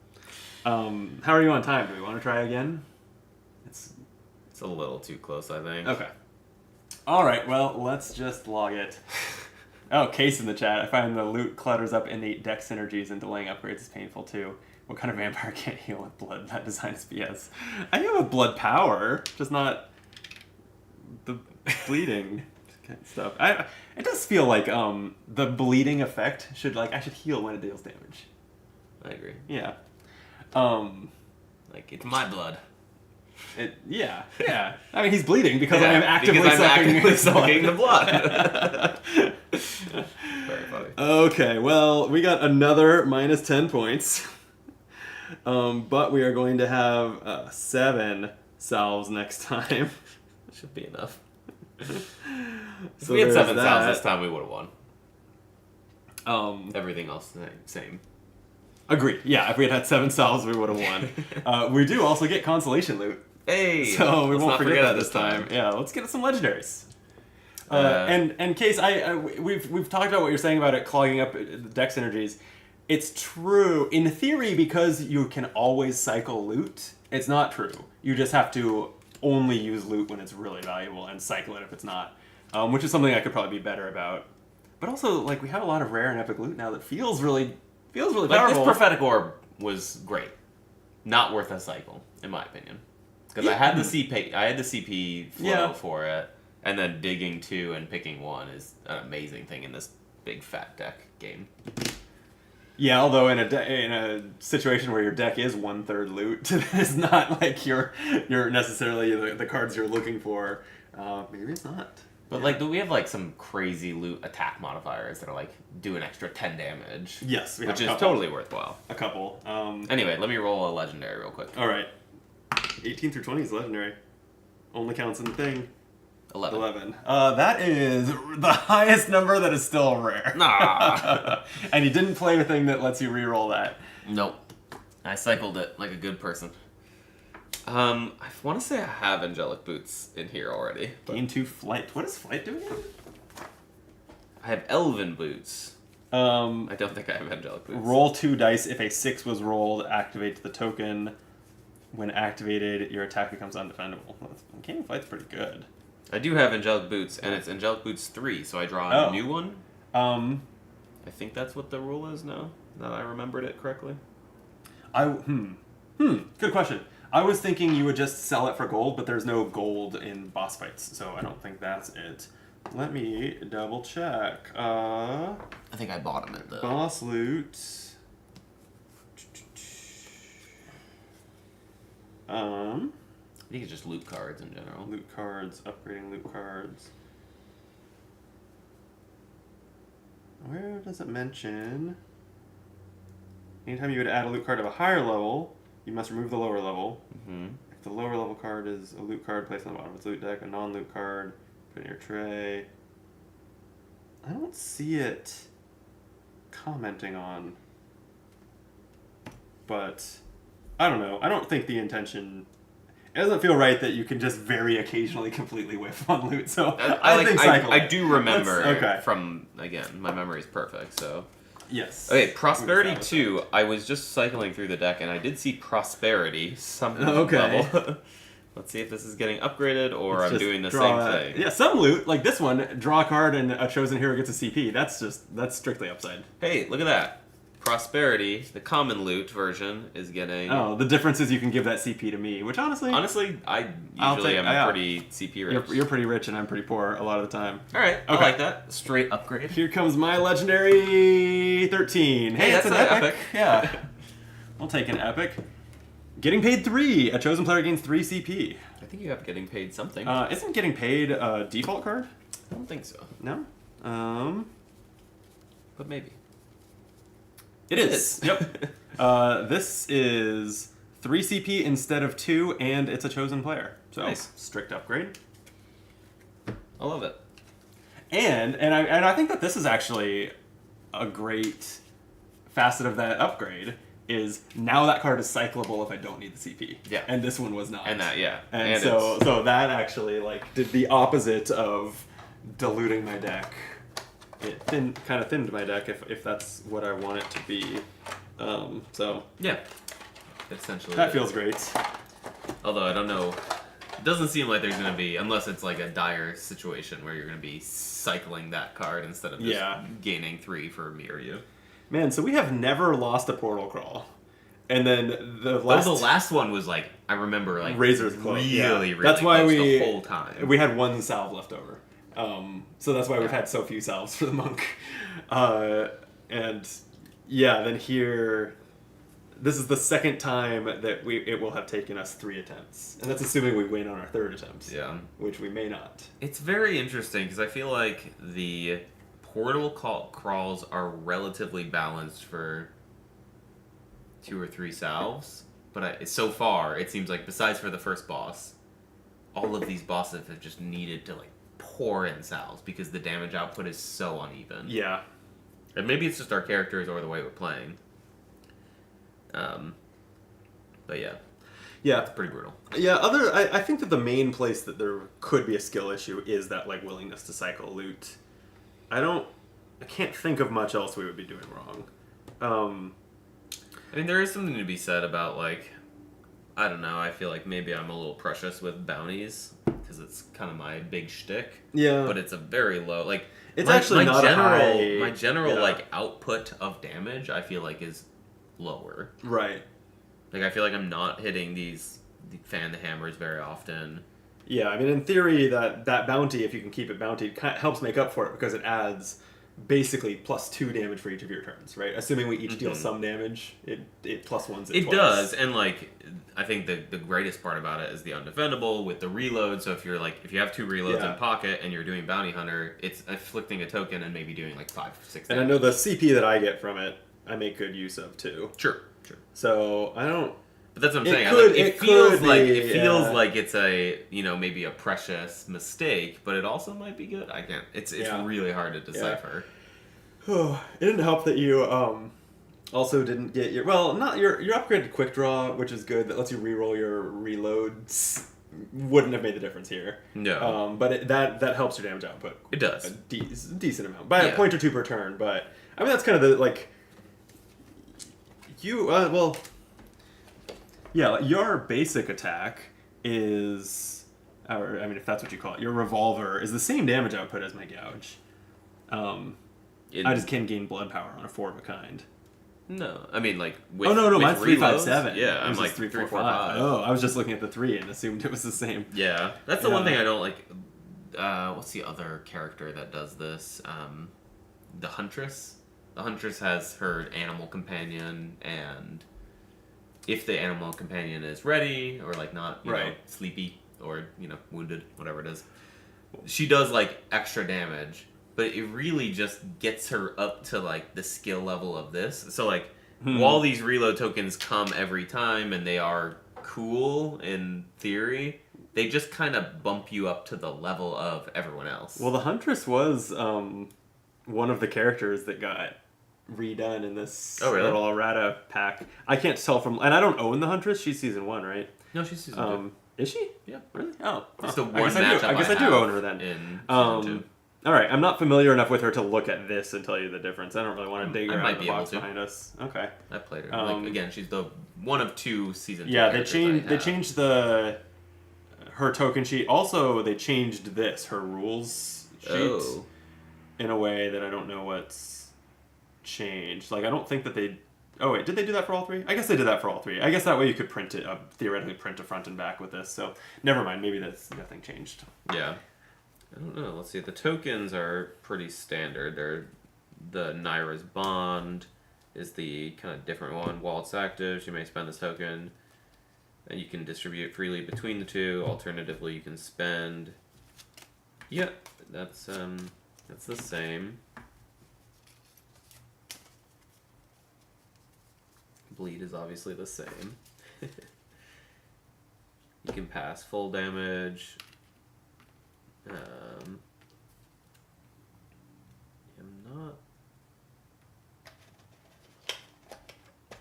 How are you on time? Do we want to try again? It's a little too close, I think. Okay. All right, well, let's just log it. Oh, Case in the chat. I find the loot clutters up innate deck synergies and delaying upgrades is painful too. What kind of vampire can't heal with blood? That design is BS. I have a blood power, just not the bleeding stuff. It does feel like the bleeding effect should I should heal when it deals damage. I agree. Yeah. Like it's my blood. Yeah. I mean, he's bleeding because Yeah, I'm actively sucking the blood. Very funny. Okay, well, we got another minus 10 points. But we are going to have 7 salves next time. That should be enough. If So we had there's 7 salves this time, we would have won. Everything else, same. Agreed. Yeah, if we had had 7 salves, we would have won. We do also get consolation loot. Hey! So we let's won't not forget that this time. Yeah, let's get some legendaries. And Case, we've talked about what you're saying about it clogging up the deck synergies. It's true in theory because you can always cycle loot. It's not true. You just have to only use loot when it's really valuable and cycle it if it's not, which is something I could probably be better about. But also, we have a lot of rare and epic loot now that feels really powerful. This prophetic orb was great, not worth a cycle in my opinion, because I had the CP flow for it. And then digging 2 and picking 1 is an amazing thing in this big fat deck game. Yeah, although in a situation where your deck is 1/3 loot, it's not like you're necessarily the cards you're looking for. Maybe it's not. But we have some crazy loot attack modifiers that are do an extra 10 damage. Yes, which is totally worthwhile. A couple. Anyway, let me roll a legendary real quick. All right. 18 through 20 is legendary. Only counts in the thing. 11. That is the highest number that is still rare. Nah. And you didn't play a thing that lets you reroll that. Nope. I cycled it like a good person. I want to say I have Angelic Boots in here already. Gain 2 Flight. What does Flight do again? I have Elven Boots. I don't think I have Angelic Boots. Roll 2 dice. If a 6 was rolled, activate the token. When activated, your attack becomes undefendable. Gaining Flight's pretty good. I do have Angelic Boots, and it's Angelic Boots 3, so I draw a new one. I think that's what the rule is now, that I remembered it correctly. Good question. I was thinking you would just sell it for gold, but there's no gold in boss fights, so I don't think that's it. Let me double check. I think I bought them at the... Boss loot. I think it's just loot cards in general. Loot cards, upgrading loot cards. Where does it mention? Anytime you would add a loot card of a higher level, you must remove the lower level. Mm-hmm. If the lower level card is a loot card placed on the bottom of its loot deck, a non-loot card, put in your tray. I don't see it commenting on, but I don't know. I don't think the intention... It doesn't feel right that you can just very occasionally completely whiff on loot, so I think cycle. I do remember from, again, my memory is perfect, so... Yes. Okay, Prosperity 2, I was just cycling through the deck, and I did see Prosperity level. Let's see if this is getting upgraded, or I'm doing the same thing. Yeah, some loot, like this one, draw a card and a chosen hero gets a CP. That's strictly upside. Hey, look at that. Prosperity, the common loot version, is getting... Oh, the difference is you can give that CP to me, which honestly... Honestly, I usually am pretty CP rich. You're pretty rich and I'm pretty poor a lot of the time. Alright, I like that. Straight upgrade. Here comes my legendary 13. Hey, that's an epic. Yeah. We'll take an epic. Getting paid 3. A chosen player gains 3 CP. I think you have getting paid something. Isn't getting paid a default card? I don't think so. No? But maybe. It is. Yep. This is 3 CP instead of 2, and it's a chosen player. So nice. Strict upgrade. I love it. And I think that this is actually a great facet of that upgrade. Is now that card is cyclable if I don't need the CP. Yeah. And this one was not. And that, yeah. And so that actually did the opposite of diluting my deck. it kind of thinned my deck if that's what I want it to be. So yeah, essentially that feels great. Although I don't know, it doesn't seem like there's gonna be, unless it's like a dire situation where you're gonna be cycling that card instead of just gaining 3 for Mirror. Man, so we have never lost a Portal Crawl. And then the last one was like, I remember like Razor's close. Really that's why close the whole time. We had 1 salve left over. So that's why we've had so few salves for the monk. And yeah, then here, this is the second time that it will have taken us 3 attempts. And that's assuming we win on our 3rd attempt. Yeah. Which we may not. It's very interesting because I feel like the portal crawls are relatively balanced for 2 or 3 salves. But so far, it seems like besides for the first boss, all of these bosses have just needed to like pour in salves because the damage output is so uneven. Yeah. And maybe it's just our characters or the way we're playing. But yeah. Yeah. It's pretty brutal. Yeah, I think that the main place that there could be a skill issue is that like willingness to cycle loot. I can't think of much else we would be doing wrong. I mean, there is something to be said about, like, I don't know, I feel like maybe I'm a little precious with bounties, because it's kind of my big shtick. Yeah. But it's a very low, like, it's actually not my general, like, output of damage, I feel like, is lower. Right. Like, I feel like I'm not hitting the fan the hammers very often. Yeah, I mean, in theory, that bounty, if you can keep it bountied, helps make up for it, because it adds basically +2 damage for each of your turns, right? Assuming we each deal some damage, it +1s it twice. Does, and like I think the greatest part about it is the undefendable with the reload. So if you have 2 reloads in pocket and you're doing bounty hunter, it's afflicting a token and maybe doing like 5, 6 damage. And I know the CP that I get from it, I make good use of too. Sure. So I don't. But that's what I'm saying. It feels like it's a maybe a precious mistake, but it also might be good. I can't. It's really hard to decipher. Yeah. It didn't help that you also didn't get your upgraded quick draw, which is good. That lets you reroll your reloads. Wouldn't have made the difference here. No. But that helps your damage output. It does a decent amount by a point or 2 per turn. But I mean that's kind of the like. Your basic attack is, or I mean, if that's what you call it, your revolver is the same damage output as my gouge. I just can gain blood power on a 4 of a kind. No, I mean like. Mine's 3, 5, 7. Yeah, I'm like 3, 4, 5. Oh, I was just looking at the 3 and assumed it was the same. Yeah, that's the one thing I don't like. What's the other character that does this? The Huntress. The Huntress has her animal companion, and if the animal companion is ready or like not, you know, sleepy or wounded, whatever it is, she does like extra damage. But it really just gets her up to like the skill level of this. So like while these reload tokens come every time and they are cool in theory, they just kind of bump you up to the level of everyone else. Well, the Huntress was one of the characters that got redone in this little errata pack. I can't tell from, and I don't own the Huntress. She's season 1, right? No, she's season 2. Is she? Yeah. Really? Oh, it's the one matchup I guess I do own her then. In season 2. All right, I'm not familiar enough with her to look at this and tell you the difference. I don't really want to dig her out of the box behind us. Okay. I played her. Like, again, she's the one of 2 season 2 Yeah, they changed her token sheet. Also, they changed her rules sheet in a way that I don't know what's changed. Like, I don't think that they... Oh, wait, did they do that for all 3? I guess they did that for all 3. I guess that way you could print it, theoretically print a front and back with this. So, never mind. Maybe nothing changed. Yeah. I don't know. Let's see. The tokens are pretty standard. They're the Naira's Bond is the kind of different one. While it's active, you may spend this token, and you can distribute freely between the 2. Alternatively, you can spend. Yeah, that's the same. Bleed is obviously the same. You can pass full damage. I'm not.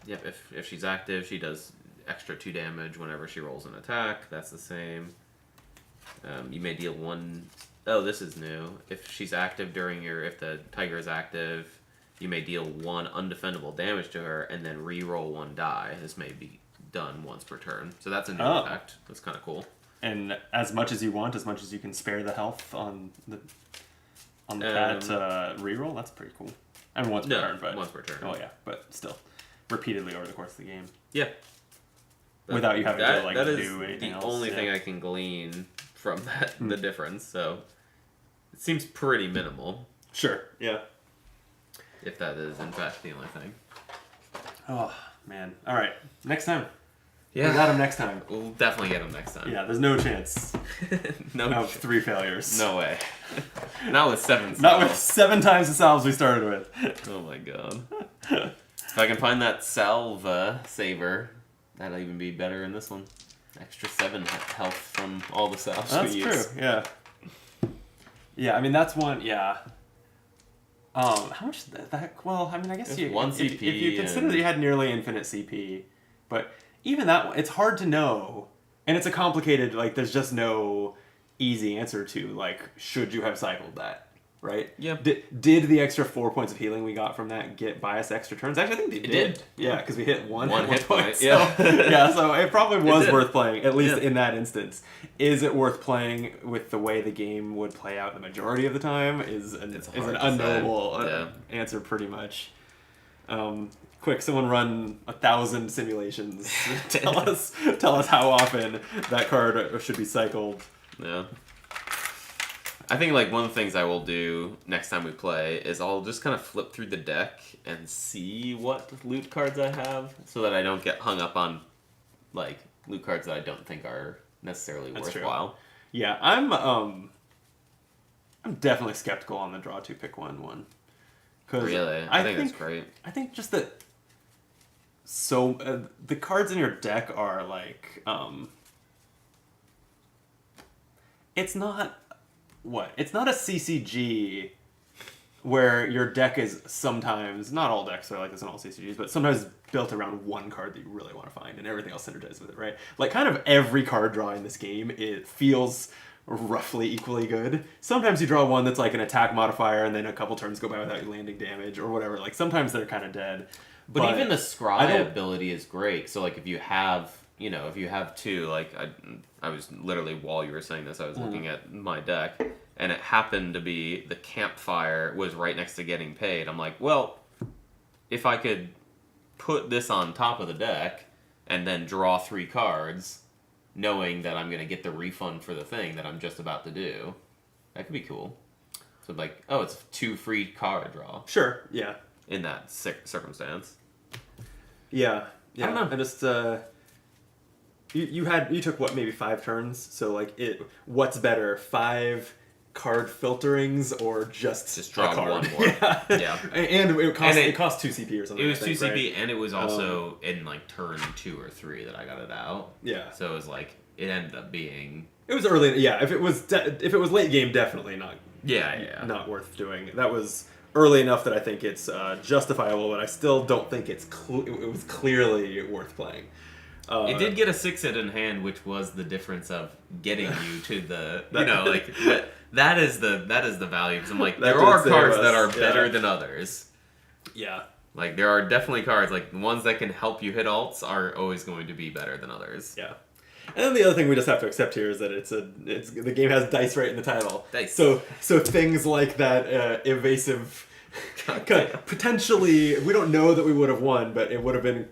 Yep, if she's active, she does extra 2 damage whenever she rolls an attack. That's the same. You may deal 1 oh, this is new. If she's active if the tiger is active, you may deal 1 undefendable damage to her and then re-roll 1 die. This may be done once per turn. So that's a new effect. That's kind of cool. And as much as you want, as much as you can spare the health on that reroll, that's pretty cool. I mean, once per turn, but once per turn. Oh yeah, but still, repeatedly over the course of the game. Yeah. Without you having to do anything else. That is the only thing I can glean from that the difference. So it seems pretty minimal. Sure. Yeah. If that is in fact the only thing. Oh man! All right, next time. Yeah. We got him next time. We'll definitely get him next time. Yeah, there's no chance. No, 3 failures. No way. Not with 7 salves. Not with 7 times the salves we started with. Oh my god. If I can find that salve saver, that'll even be better in this one. Extra 7 health from all the salves we use. That's true, yeah. Yeah, I mean, that's one, yeah. How much well, I mean, I guess you... 1 CP. If you consider that you had nearly infinite CP, but even that, it's hard to know, and it's a complicated, like, there's just no easy answer to, like, should you have cycled that, right? Yeah. Did the extra 4 points of healing we got from that get bias extra turns? Actually, I think they did. Yeah, because we hit one hit point. So, yeah, so it probably was worth playing, at least in that instance. Is it worth playing with the way the game would play out the majority of the time? Is an unknowable answer, pretty much. Quick, someone run 1,000 simulations. tell us how often that card should be cycled. Yeah. I think like one of the things I will do next time we play is I'll just kind of flip through the deck and see what loot cards I have, so that I don't get hung up on like loot cards that I don't think are necessarily worthwhile. True. Yeah, I'm definitely skeptical on the draw 2 pick 1. Really, I think it's great. I think just that. So the cards in your deck are like, it's not a CCG where your deck is sometimes, not all decks are like this in all CCGs, but sometimes built around one card that you really want to find and everything else synergizes with it, right? Like kind of every card draw in this game, it feels roughly equally good. Sometimes you draw one that's like an attack modifier and then a couple turns go by without you landing damage or whatever. Like sometimes they're kind of dead. But even the scry ability is great. So like if you have 2, like I was literally, while you were saying this, I was looking at my deck, and it happened to be the campfire was right next to getting paid. I'm like, well, if I could put this on top of the deck and then draw 3 cards, knowing that I'm going to get the refund for the thing that I'm just about to do, that could be cool. So like, oh, it's 2 free card draw. Sure, yeah. In that circumstance. Yeah. I don't know. I just, you took what, maybe 5 turns? So like what's better, 5 card filterings or just draw a card? 1 more? Yeah. And it cost 2 CP or something. It was 2 CP, right? And it was also in like turn 2 or 3 that I got it out. Yeah. So it was like, it ended up being... It was early, yeah. If it was late game, definitely not. Yeah. Not worth doing. That was early enough that I think it's justifiable, but I still don't think it was clearly worth playing. It did get a 6-hit in hand, which was the difference of getting you to the that is the value. Because I'm like, there are cards that are better than others. Yeah. Like there are definitely cards, like the ones that can help you hit alts are always going to be better than others. Yeah. And then the other thing we just have to accept here is that the game has dice right in the title. Dice. So things like that evasive, potentially, we don't know that we would have won, but it would have been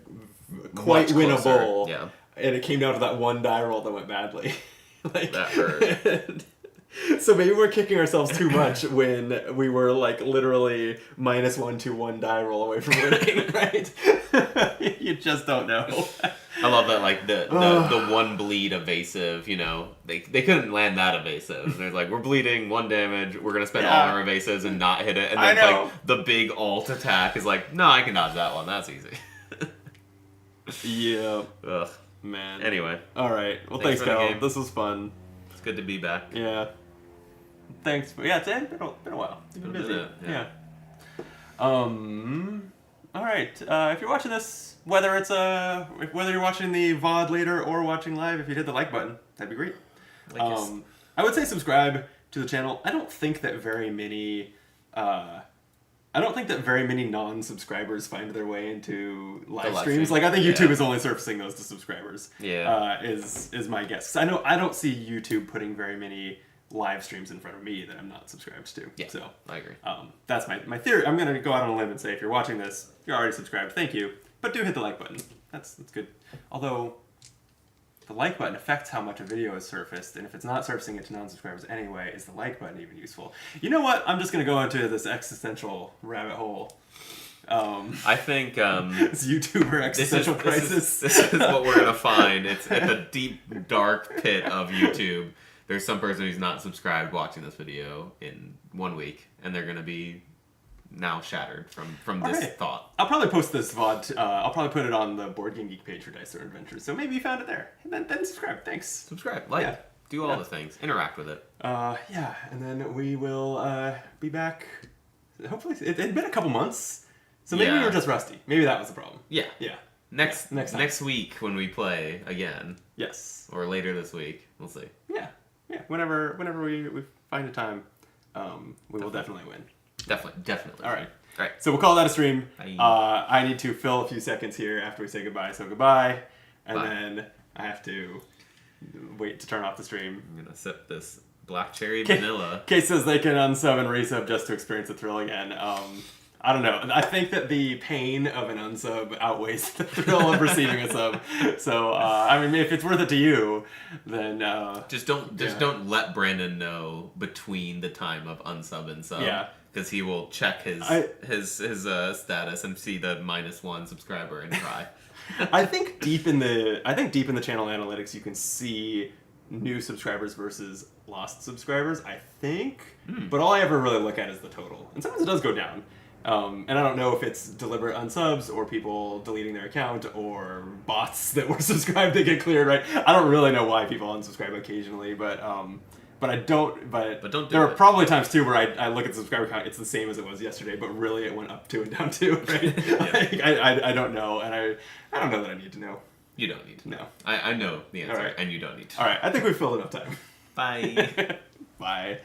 quite winnable. Yeah. And it came down to that one die roll that went badly. Like, that hurt. So maybe we're kicking ourselves too much when we were like literally -1 to 1 die roll away from winning, right? You just don't know. I love that, like the 1 bleed evasive. They couldn't land that evasive. They're like, we're bleeding 1 damage. We're gonna spend all our evasives and not hit it. And then like the big alt attack is like, no, I can dodge that one. That's easy. Yeah. Ugh. Man. Anyway. All right. Well, thanks, Cal. This was fun. It's good to be back. Yeah. Thanks. It's been a while. You've been busy. Yeah. All right. If you're watching this, whether you're watching the VOD later or watching live, if you hit the like button, that'd be great. I would say subscribe to the channel. I don't think that very many. I don't think that very many non-subscribers find their way into live streams. Like I think YouTube is only surfacing those to subscribers. Yeah, is my guess. I know I don't see YouTube putting very many live streams in front of me that I'm not subscribed to. Yeah, so I agree. That's my theory. I'm gonna go out on a limb and say if you're watching this, you're already subscribed. Thank you, but do hit the like button. That's good. Although the like button affects how much a video is surfaced, and if it's not surfacing it to non-subscribers anyway, is the like button even useful? You know what? I'm just going to go into this existential rabbit hole. I think this YouTuber existential crisis. This is what we're going to find. It's at the deep, dark pit of YouTube. There's some person who's not subscribed watching this video in 1 week, and they're going to be now shattered from this thought. I'll probably post this VOD. I'll probably put it on the Board Game Geek page for Dice Throw Adventures. So maybe you found it there. And then subscribe. Thanks. Subscribe. Like. Do all the things. Interact with it. Yeah. And then we will be back. Hopefully. It had been a couple months. So maybe we were just rusty. Maybe that was the problem. Yeah. Yeah. Next week when we play again. Yes. Or later this week. We'll see. Yeah. Yeah. Whenever we find a time, we will definitely win. Definitely. All right. So we'll call that a stream. I need to fill a few seconds here after we say goodbye. So goodbye, and then I have to wait to turn off the stream. I'm gonna sip this black cherry vanilla. Case says they can unsub and resub just to experience the thrill again. I don't know. I think that the pain of an unsub outweighs the thrill of receiving a sub. So I mean, if it's worth it to you, then just don't let Brandon know between the time of unsub and sub. Yeah. Because he will check his status and see the -1 subscriber and cry. I think deep in the channel analytics you can see new subscribers versus lost subscribers. I think, but all I ever really look at is the total, and sometimes it does go down. And I don't know if it's deliberate unsubs or people deleting their account or bots that were subscribed that get cleared. Right? I don't really know why people unsubscribe occasionally, but I don't. But don't. There are probably times too where I look at the subscriber count. It's the same as it was yesterday, but really it went up 2 and down 2. Right? Like, I don't know, and I don't know that I need to know. You don't need to know. No. I know the answer, and you don't need to. All right. I think we've filled enough time. Bye. Bye.